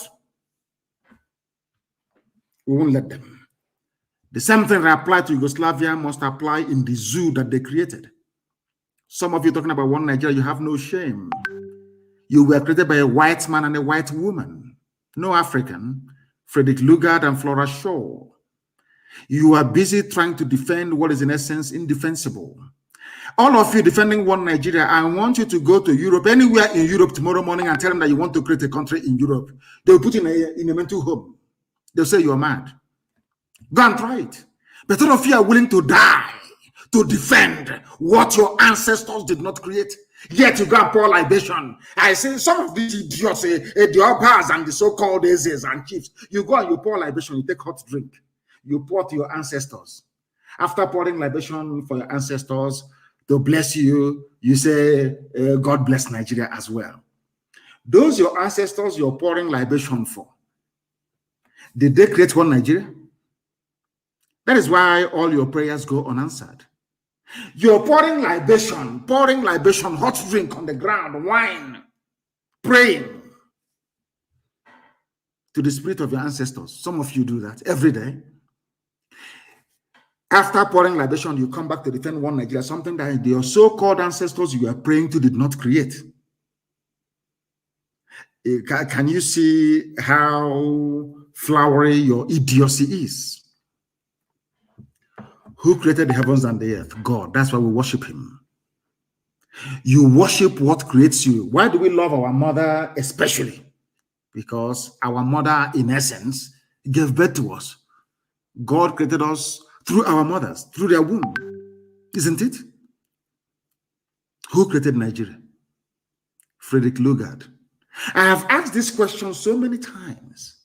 We won't let them. The same thing that applied to Yugoslavia must apply in the zoo that they created. Some of you talking about one Nigeria, you have no shame. You were created by a white man and a white woman, no African, Frederick Lugard and Flora Shaw. You are busy trying to defend what is in essence indefensible. All of you defending one Nigeria, I want you to go to Europe, anywhere in Europe tomorrow morning, and tell them that you want to create a country in Europe. They'll put you in a mental home. They'll say you're mad. Go and try it. But all of you are willing to die to defend what your ancestors did not create. Yet you go and pour libation. I say some of these idiots, the Obas and the so-called Ezes and chiefs, you go and you pour libation, you take hot drink. You pour to your ancestors. After pouring libation for your ancestors to bless you, you say, God bless Nigeria as well. Those your ancestors you're pouring libation for, did they create one Nigeria? That is why all your prayers go unanswered. You're pouring libation, hot drink on the ground, wine, praying to the spirit of your ancestors. Some of you do that every day. After pouring libation, you come back to defend one Nigeria, something that your so-called ancestors you are praying to did not create. Can you see how flowery your idiocy is? Who created the heavens and the earth? God. That's why we worship him. You worship what creates you. Why do we love our mother especially? Because our mother, in essence, gave birth to us. God created us through our mothers, through their womb. Isn't it? Who created Nigeria? Frederick Lugard. I have asked this question so many times.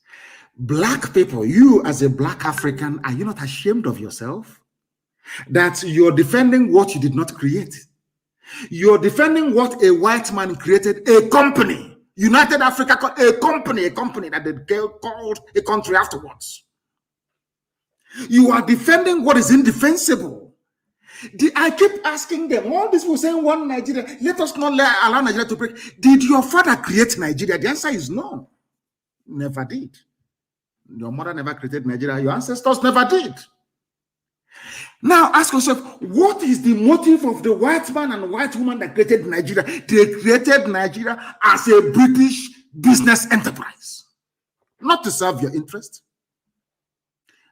Black people, you as a Black African, are you not ashamed of yourself? That you're defending what you did not create. You're defending what a white man created, a company, United Africa, a company that they called a country afterwards. You are defending what is indefensible. I keep asking them, all these people saying one Nigeria, let us not allow Nigeria to break. Did your father create Nigeria? The answer is no. Never did. Your mother never created Nigeria. Your ancestors never did. Now ask yourself, what is the motive of the white man and white woman that created Nigeria? They created Nigeria as a British business enterprise, not to serve your interest.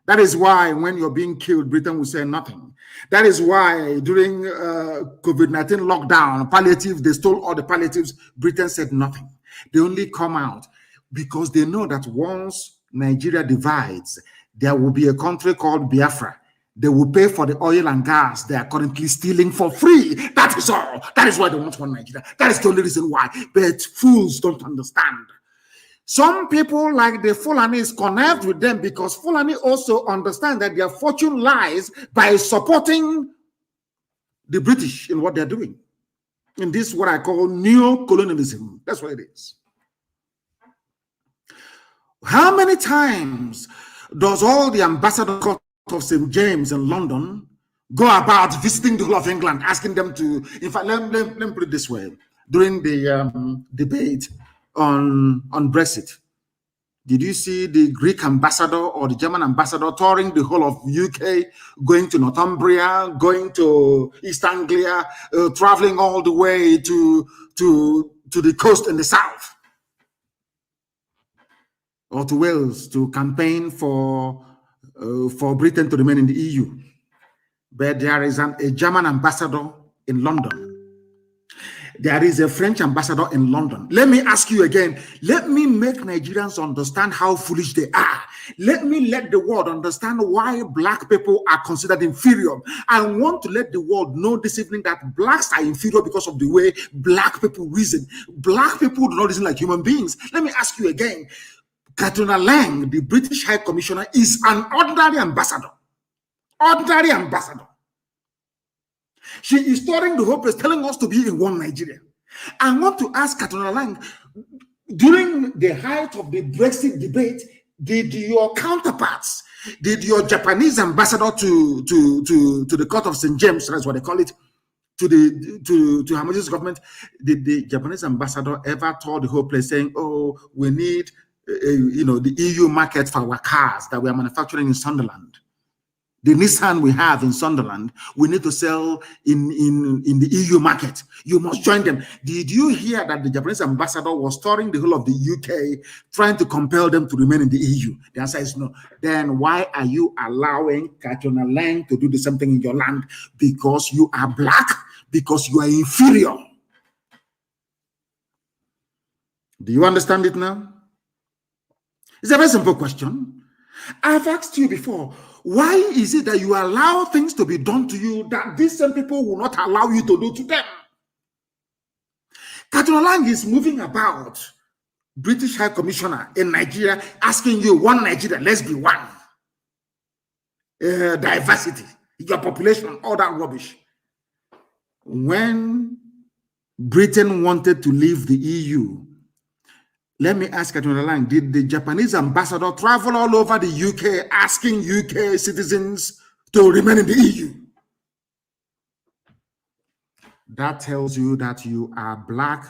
That is why when you're being killed, Britain will say nothing. That is why during COVID-19 lockdown, palliative, they stole all the palliatives. Britain said nothing. They only come out because they know that once Nigeria divides, there will be a country called Biafra. They will pay for the oil and gas they are currently stealing for free. That is all. That is why they want one Nigeria. That is the only reason why. But fools don't understand. Some people like the Fulanis connect with them because Fulani also understand that their fortune lies by supporting the British in what they're doing. And this is what I call neo-colonialism. That's what it is. How many times does all the ambassadors of St. James in London go about visiting the whole of England, asking them to, in fact, let me put it this way. During the debate on Brexit, did you see the Greek ambassador or the German ambassador touring the whole of UK, going to Northumbria, going to East Anglia, traveling all the way to the coast in the south, or to Wales to campaign for Britain to remain in the EU? But there is a German ambassador in London. There is a French ambassador in London. Let me ask you again. Let me make Nigerians understand how foolish they are. Let me let the world understand why Black people are considered inferior. I want to let the world know this evening that Blacks are inferior because of the way Black people reason. Black people do not reason like human beings. Let me ask you again. Katrina Lang, the British High Commissioner, is an ordinary ambassador. Ordinary ambassador. She is touring the whole place, telling us to be in one Nigeria. I want to ask Katrina Lang, during the height of the Brexit debate, did your counterparts, did your Japanese ambassador to the court of St. James, that's what they call it, to Her Majesty's government, did the Japanese ambassador ever tour the whole place saying, oh, we need the EU market for our cars that we are manufacturing in Sunderland? The Nissan we have in Sunderland, we need to sell in the EU market. You must join them. Did you hear that the Japanese ambassador was touring the whole of the UK, trying to compel them to remain in the EU? The answer is no. Then why are you allowing Katrina Lang to do the same thing in your land? Because you are Black, because you are inferior. Do you understand it now? It's a very simple question. I've asked you before, why is it that you allow things to be done to you that these same people will not allow you to do to them? Katrina Lang is moving about, British High Commissioner in Nigeria, asking you, one Nigeria, let's be one. Diversity, your population, all that rubbish. When Britain wanted to leave the EU, let me ask Katrina Lang, did the Japanese ambassador travel all over the UK asking UK citizens to remain in the EU? That tells you that you are Black,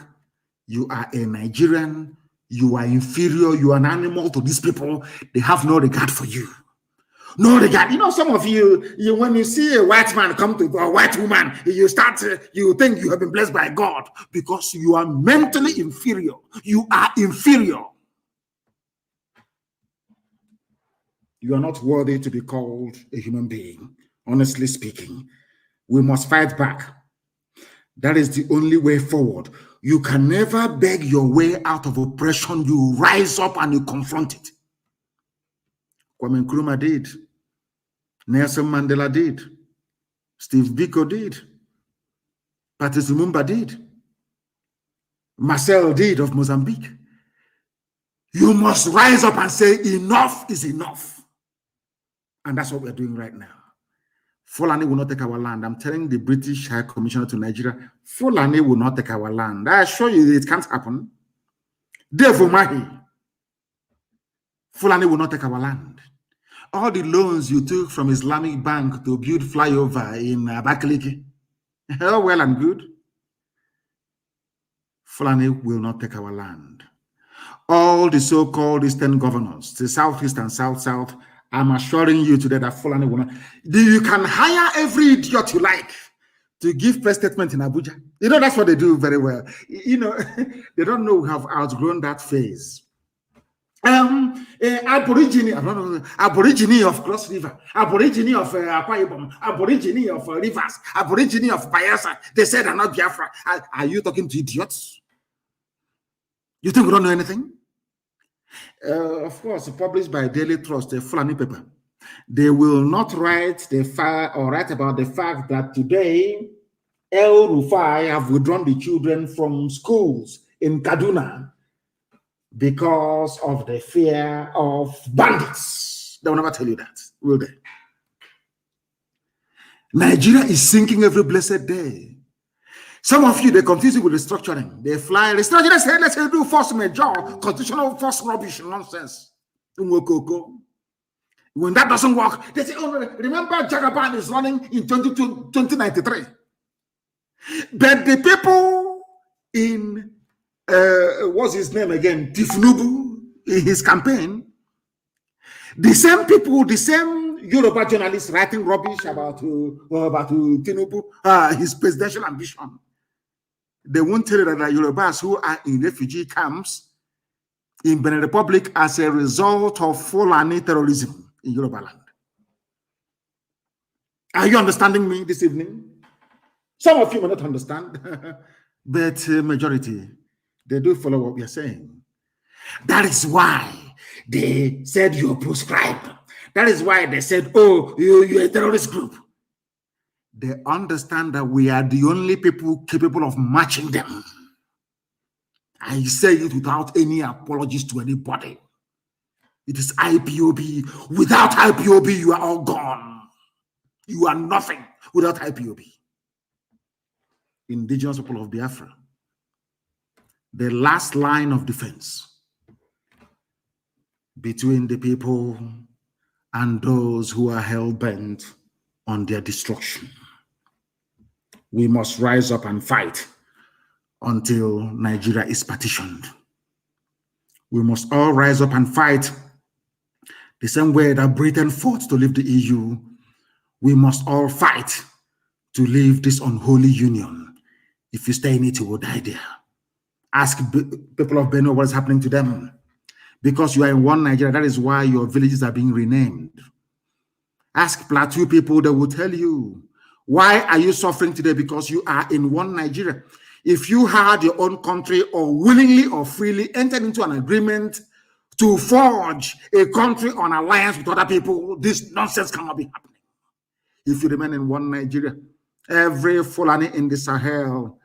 you are a Nigerian, you are inferior, you are an animal to these people. They have no regard for you. No regard. Some of you, when you see a white man come to a white woman, you think you have been blessed by God because you are mentally inferior. You are inferior. You are not worthy to be called a human being. Honestly speaking, we must fight back. That is the only way forward. You can never beg your way out of oppression. You rise up and you confront it. Kwame Nkrumah did. Nelson Mandela did. Steve Biko did. Patrice Lumumba did. Marcel did of Mozambique. You must rise up and say, enough is enough. And that's what we're doing right now. Fulani will not take our land. I'm telling the British High Commissioner to Nigeria, Fulani will not take our land. I assure you it can't happen. Therefore, Mahi, Fulani will not take our land. All the loans you took from Islamic Bank to build flyover in Abakaliki, hell, well and good. Fulani will not take our land. All the so-called Eastern governors, the Southeast and South-South, I'm assuring you today that Fulani will not. You can hire every idiot you like to give press statement in Abuja. You know, that's what they do very well. You know, they don't know we have outgrown that phase. Aborigine, I don't know, Aborigine of Cross River, Aborigine of Akwa Ibom, Aborigine of Rivers, Aborigine of Bayelsa. They said they're not Biafra. Are you talking to idiots? You think we don't know anything? Of course, published by Daily Trust, a Fulani paper. They will not write write about the fact that today El Rufai have withdrawn the children from schools in Kaduna because of the fear of bandits. They will never tell you that, will they? Nigeria is sinking every blessed day. Some of you, they confuse it with restructuring. They fly restructuring. Let's say do force major, constitutional force rubbish nonsense. When that doesn't work, they say, oh, remember Jagaban is running in 2093. But the people in, what's his name again, Tifnubu, in his campaign, the same people, the same Yoruba journalists writing rubbish about Tinubu, his presidential ambition. They won't tell you that the Yorubas who are in refugee camps in Benin Republic as a result of Fulani terrorism in Yoruba land. Are you understanding me this evening? Some of you may not understand, but majority, they do follow what we are saying. That is why they said you're proscribed. That is why they said, oh, you're a terrorist group. They understand that we are the only people capable of matching them. I say it without any apologies to anybody. It is IPOB. Without IPOB, you are all gone. You are nothing without IPOB. Indigenous people of Biafra. The last line of defense between the people and those who are hell-bent on their destruction. We must rise up and fight until Nigeria is partitioned. We must all rise up and fight the same way that Britain fought to leave the EU. We must all fight to leave this unholy union. If you stay in it, you will die there. Ask people of Benue what is happening to them. Because you are in one Nigeria, that is why your villages are being renamed. Ask Plateau people, they will tell you, why are you suffering today? Because you are in one Nigeria. If you had your own country or willingly or freely entered into an agreement to forge a country on alliance with other people, this nonsense cannot be happening. If you remain in one Nigeria, every Fulani in the Sahel,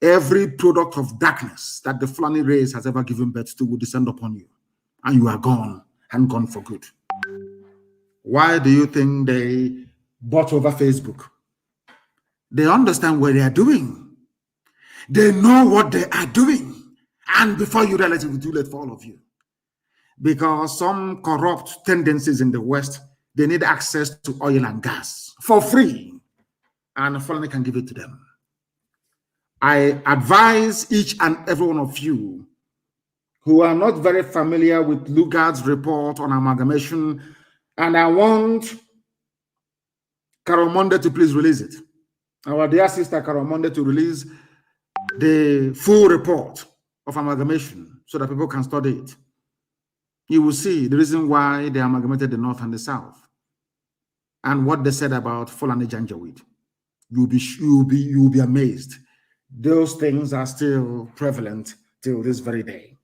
every product of darkness that the Fulani race has ever given birth to will descend upon you, and you are gone, and gone for good. Why do you think they bought over Facebook? They understand what they are doing. They know what they are doing. And before you realize it, will be too late for all of you. Because some corrupt tendencies in the West, they need access to oil and gas for free. And Fulani can give it to them. I advise each and every one of you who are not very familiar with Lugard's report on amalgamation, and I want Carol Monday to please release it. Our dear sister Carol Monday to release the full report of amalgamation so that people can study it. You will see the reason why they amalgamated the North and the South and what they said about Fulani Janjaweed. You'll be amazed. Those things are still prevalent till this very day.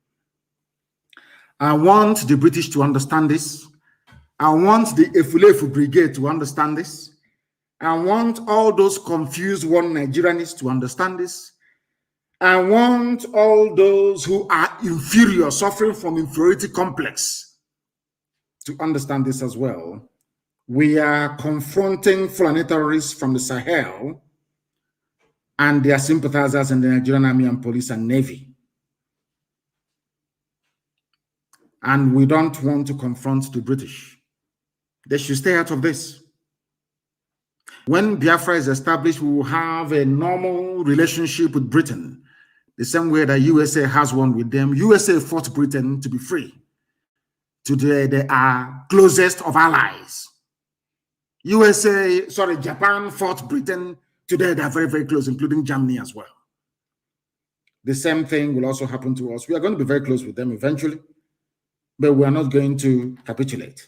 I want the British to understand this. I want the Efulefu Brigade to understand this. I want all those confused one Nigerianists to understand this. I want all those who are inferior, suffering from inferiority complex, to understand this as well. We are confronting Fulani terrorists from the Sahel and their sympathizers in the Nigerian Army and Police and Navy. And we don't want to confront the British. They should stay out of this. When Biafra is established, we will have a normal relationship with Britain, the same way that USA has one with them. USA fought Britain to be free. Today, they are closest of allies. Japan fought Britain. Today, they are very, very close, including Germany as well. The same thing will also happen to us. We are going to be very close with them eventually, but we are not going to capitulate.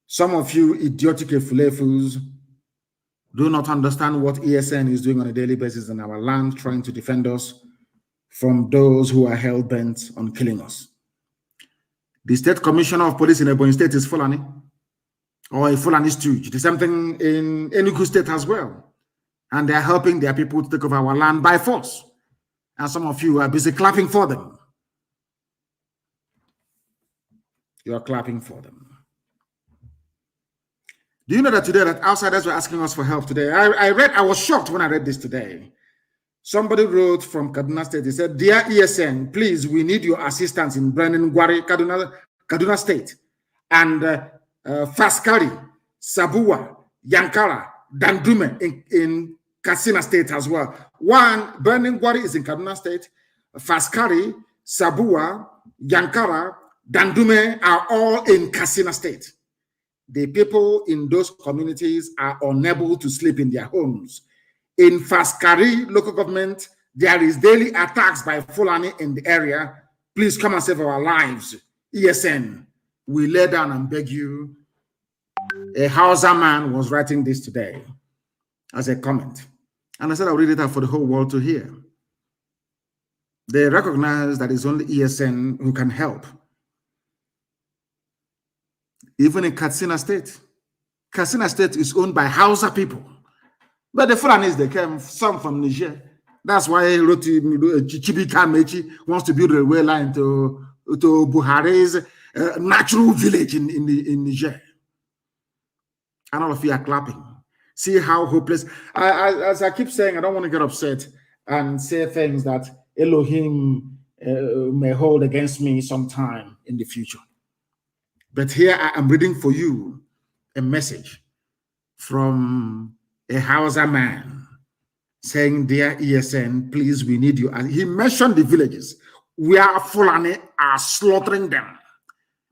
Some of you idiotic efulefus do not understand what ESN is doing on a daily basis in our land, trying to defend us from those who are hell-bent on killing us. The State Commissioner of Police in Ebonyi State is Fulani, or a Fulani stooge. The same thing in Enugu State as well. And they're helping their people to take over our land by force. And some of you are busy clapping for them. You are clapping for them. Do you know that today that outsiders were asking us for help today? I was shocked when I read this today. Somebody wrote from Kaduna State. He said, "Dear ESN, please, we need your assistance in Brandon Gwari, Kaduna State, and Faskari, Sabua, Yankara, Dandume in Katsina State as well." One, Brandon Gwari is in Kaduna State. Faskari, Sabua, Yankara, Dandume are all in Katsina State. The people in those communities are unable to sleep in their homes. In Faskari local government, there is daily attacks by Fulani in the area. Please come and save our lives. ESN, we lay down and beg you. A Hausa man was writing this today as a comment. And I said I'll read it out for the whole world to hear. They recognize that it's only ESN who can help. Even in Katsina State. Katsina State is owned by Hausa people. But the Fulanis, they came, some from Niger. That's why Chibika Mechi wants to build a railway line to Buhari's natural village in Niger. And all of you are clapping. See how hopeless. As I keep saying, I don't want to get upset and say things that Elohim may hold against me sometime in the future. But here I am reading for you a message from a Hausa man saying, "Dear ESN, please, we need you." And he mentioned the villages where Fulani are slaughtering them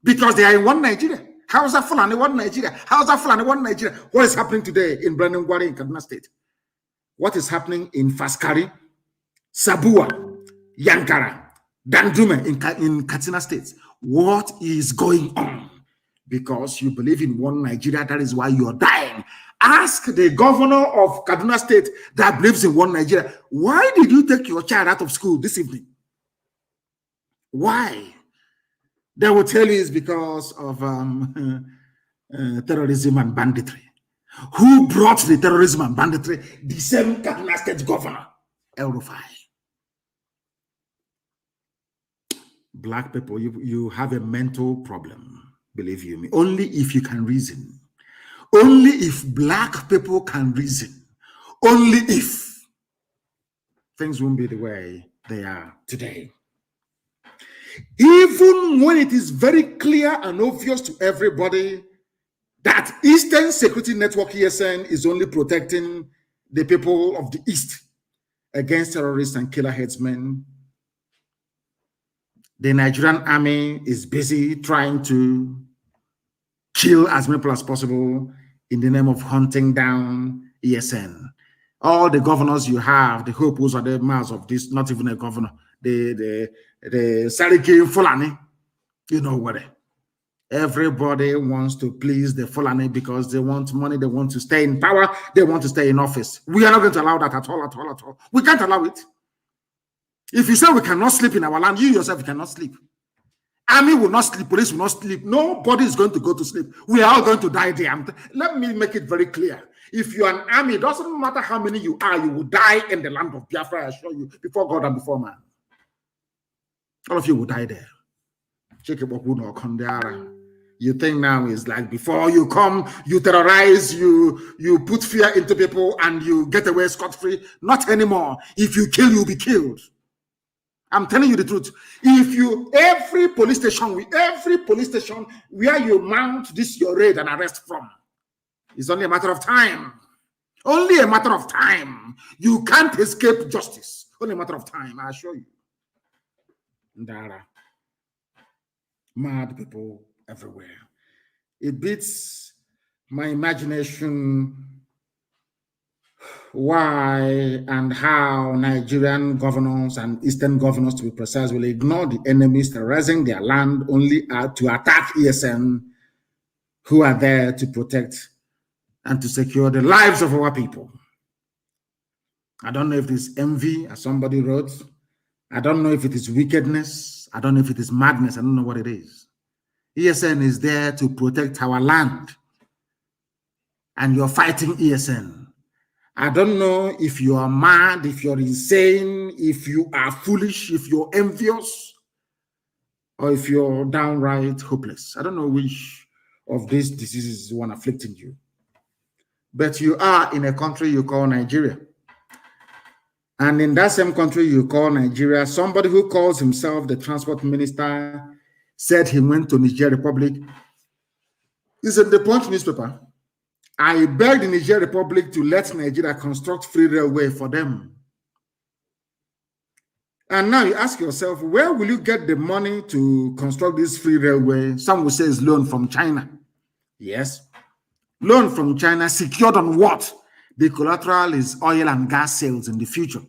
because they are in one Nigeria. Hausa Fulani, one Nigeria. Hausa Fulani, one Nigeria. What is happening today in Brandon Gwari in Kaduna State? What is happening in Faskari, Sabua, Yankara, Dandume in Katsina State? What is going on? Because you believe in one Nigeria, that is why you're dying. Ask the governor of Kaduna State that believes in one Nigeria, why did you take your child out of school this evening? Why? They will tell you it's because of terrorism and banditry. Who brought the terrorism and banditry? The same Kaduna State governor, El Rufai. Black people, you have a mental problem. Believe you me, only if you can reason. Only if black people can reason. Only if things won't be the way they are today. Even when it is very clear and obvious to everybody that Eastern Security Network ESN is only protecting the people of the East against terrorists and killer headsmen, the Nigerian army is busy trying to kill as many people as possible in the name of hunting down ESN. All the governors you have, the Hopus are the mouths of this, not even a governor, the Sariki Fulani, you know what? Everybody wants to please the Fulani because they want money, they want to stay in power, they want to stay in office. We are not going to allow that at all. We can't allow it. If you say we cannot sleep in our land, you yourself cannot sleep. Army will not sleep, police will not sleep. Nobody is going to go to sleep. We are all going to die there. Let me make it very clear. If you're an army, it doesn't matter how many you are, you will die in the land of Biafra, I assure you, before God and before man. All of you will die there. You think now is like before you come, you terrorize, you put fear into people and you get away scot-free. Not anymore. If you kill, you'll be killed. I'm telling you the truth. Every police station where you mount this your raid and arrest from, it's only a matter of time. Only a matter of time. You can't escape justice. Only a matter of time, I assure you. Ndara. Mad people everywhere. It beats my imagination why and how Nigerian governors and Eastern governors, to be precise, will ignore the enemies terrorizing their land only to attack ESN, who are there to protect and to secure the lives of our people. I don't know if it is envy, as somebody wrote. I don't know if it is wickedness. I don't know if it is madness. I don't know what it is. ESN is there to protect our land. And you're fighting ESN. I don't know if you are mad, if you're insane, if you are foolish, if you're envious, or if you're downright hopeless. I don't know which of these diseases is one afflicting you. But you are in a country you call Nigeria. And in that same country you call Nigeria, somebody who calls himself the transport minister said he went to Niger Republic. It's in the Punch newspaper. I begged the Niger Republic to let Nigeria construct free railway for them. And now you ask yourself, where will you get the money to construct this free railway? Some will say it's loan from China. Yes. Loan from China secured on what? The collateral is oil and gas sales in the future.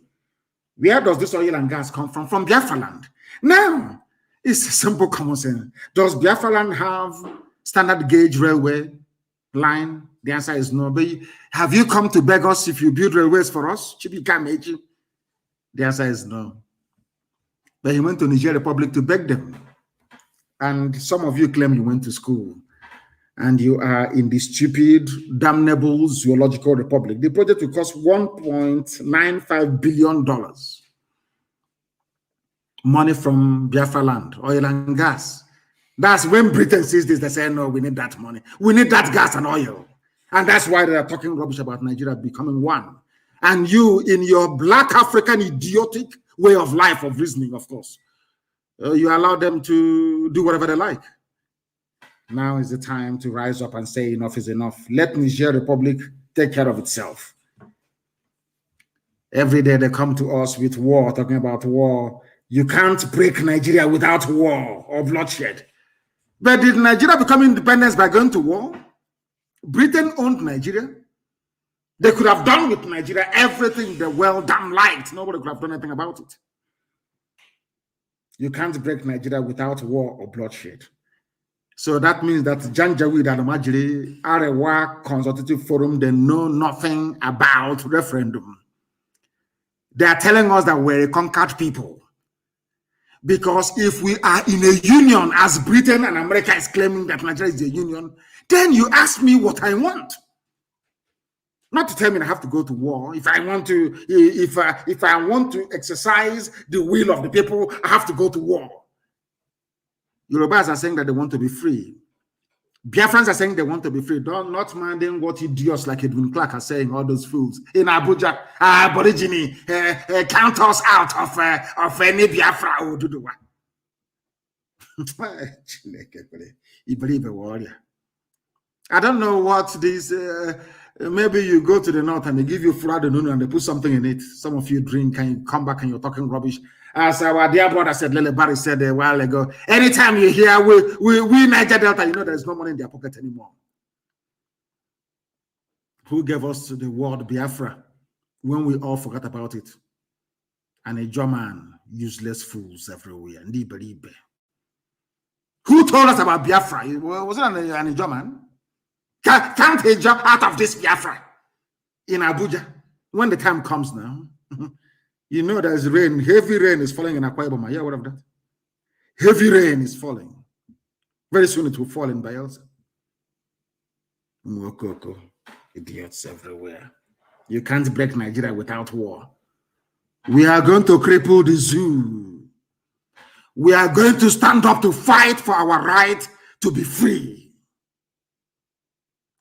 Where does this oil and gas come from? From Biafra land. Now, it's simple common sense. Does Biafra land have standard gauge railway line? The answer is no. But have you come to beg us if you build railways for us? The answer is no. But he went to Niger Republic to beg them. And some of you claim you went to school. And you are in the stupid, damnable zoological republic. The project will cost $1.95 billion. Money from Biafra land, oil and gas. That's when Britain sees this, they say, no, we need that money. We need that gas and oil. And that's why they are talking rubbish about Nigeria becoming one. And you, in your black African idiotic way of life, of reasoning, of course, you allow them to do whatever they like. Now is the time to rise up and say enough is enough. Let Niger Republic take care of itself. Every day they come to us with war, talking about war. You can't break Nigeria without war or bloodshed. But did Nigeria become independent by going to war? Britain owned Nigeria. They could have done with Nigeria everything they well damn liked. Nobody could have done anything about it. You can't break Nigeria without war or bloodshed. So that means that Janjaweed and Amajiri, Arewa Consultative Forum, they know nothing about referendum. They are telling us that we're a conquered people. Because if we are in a union, as Britain and America is claiming that Nigeria is a union, then you ask me what I want. Not to tell me I have to go to war. If I want to, if I want to exercise the will of the people, I have to go to war. Yorubas are saying that they want to be free. Biafrans are saying they want to be free. Not minding what idiots like Edwin Clark are saying, all those fools. In Abuja, Aborigine, count us out of any Biafra or Duduwa. I don't know what this, maybe you go to the north and they give you flour and they put something in it. Some of you drink and you come back and you're talking rubbish. As our dear brother said, Lele Barry said a while ago, anytime you hear we Niger Delta, you know there's no money in their pocket anymore. Who gave us the word Biafra when we all forgot about it? And a German, useless fools everywhere. Who told us about Biafra? Was it an German? Can't a job out of this Biafra in Abuja when the time comes now? You know there's rain, heavy rain is falling in Akwa Ibom. Yeah, what of that? Heavy rain is falling. Very soon it will fall in Bayelsa. Idiots everywhere. You can't break Nigeria without war. We are going to cripple the zoo. We are going to stand up to fight for our right to be free.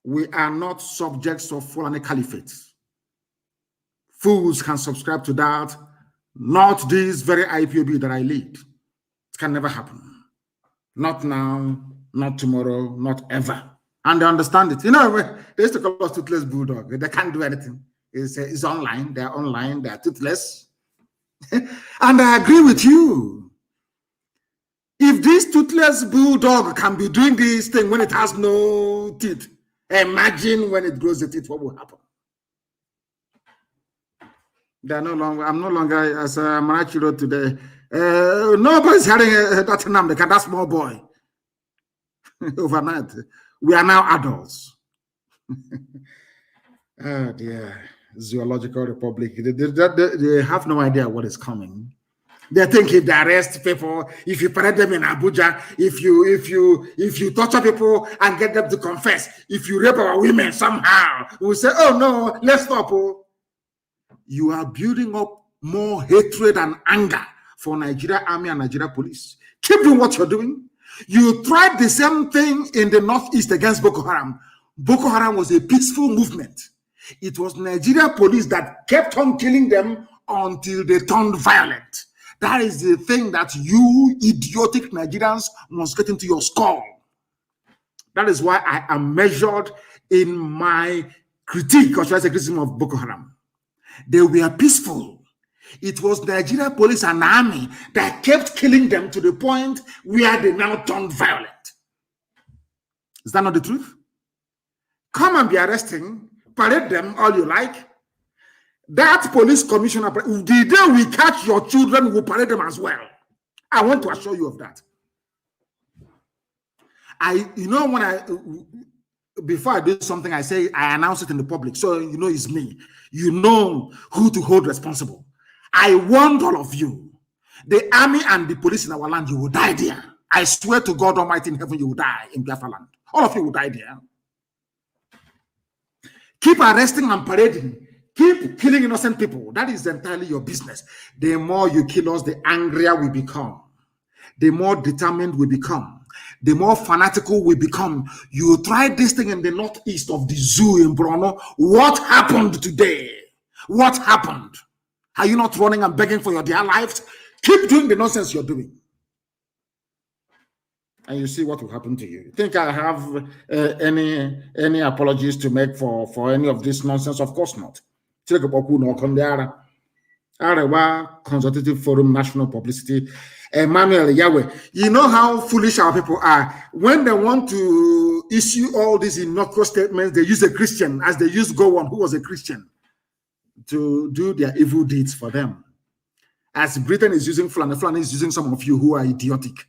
We are not subjects of Fulani Caliphate. Fools can subscribe to that. Not this very IPOB that I lead. It can never happen. Not now, not tomorrow, not ever. And they understand it. You know, they used to call us toothless bulldog. They can't do anything. It's online. They're online. They're toothless. And I agree with you. If this toothless bulldog can be doing this thing when it has no teeth, imagine when it grows the teeth, what will happen? They're no longer, I'm no longer, as Marachi wrote today, nobody's hearing that NNAMDI, that small boy. Overnight. We are now adults. Oh dear. Zoological Republic. They have no idea what is coming. They think if they arrest people, if you parade them in Abuja, if you torture people and get them to confess, if you rape our women somehow, we'll say, oh no, let's stop. Oh. You are building up more hatred and anger for Nigeria Army and Nigeria Police. Keep doing what you're doing. You tried the same thing in the Northeast against Boko Haram. Boko Haram was a peaceful movement. It was Nigeria Police that kept on killing them until they turned violent. That is the thing that you idiotic Nigerians must get into your skull. That is why I am measured in my critique, or should I say criticism, of Boko Haram. They were peaceful. It was Nigeria Police and Army that kept killing them to the point where they now turned violent. Is that not the truth? Come and be arresting, parade them all you like. That police commissioner, the day we catch your children, we'll parade them as well. I want to assure you of that. Before I do something, I say, I announce it in the public. So, you know, it's me. You know who to hold responsible. I warned all of you. The army and the police in our land, you will die there. I swear to God Almighty in heaven, you will die in Biafra land. All of you will die there. Keep arresting and parading. Keep killing innocent people. That is entirely your business. The more you kill us, the angrier we become. The more determined we become. The more fanatical we become. You tried this thing in the northeast of the zoo in Bruno. What happened today? What happened? Are you not running and begging for your dear lives? Keep doing the nonsense you're doing. And you see what will happen to you. You think I have any apologies to make for any of this nonsense? Of course not. Arewa Consultative Forum National Publicity, Emmanuel Yahweh. You know how foolish our people are. When they want to issue all these innocuous statements, they use a Christian, as they used Gowon, who was a Christian, to do their evil deeds for them. As Britain is using Fulani, Fulani is using some of you who are idiotic.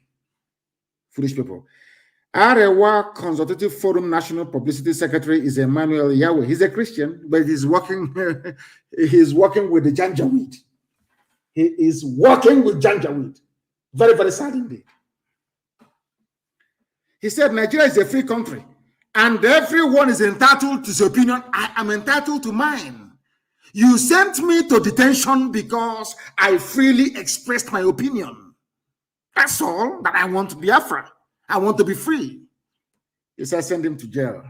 Foolish people. Arewa Consultative Forum National Publicity Secretary is Emmanuel Yahweh. He's a Christian, but he's working with the Janjaweed. He is working with Janjaweed. Very, very sad indeed. He said Nigeria is a free country and everyone is entitled to his opinion. I am entitled to mine. You sent me to detention because I freely expressed my opinion. That's all that I want to be Biafra. I want to be free. He said, send him to jail.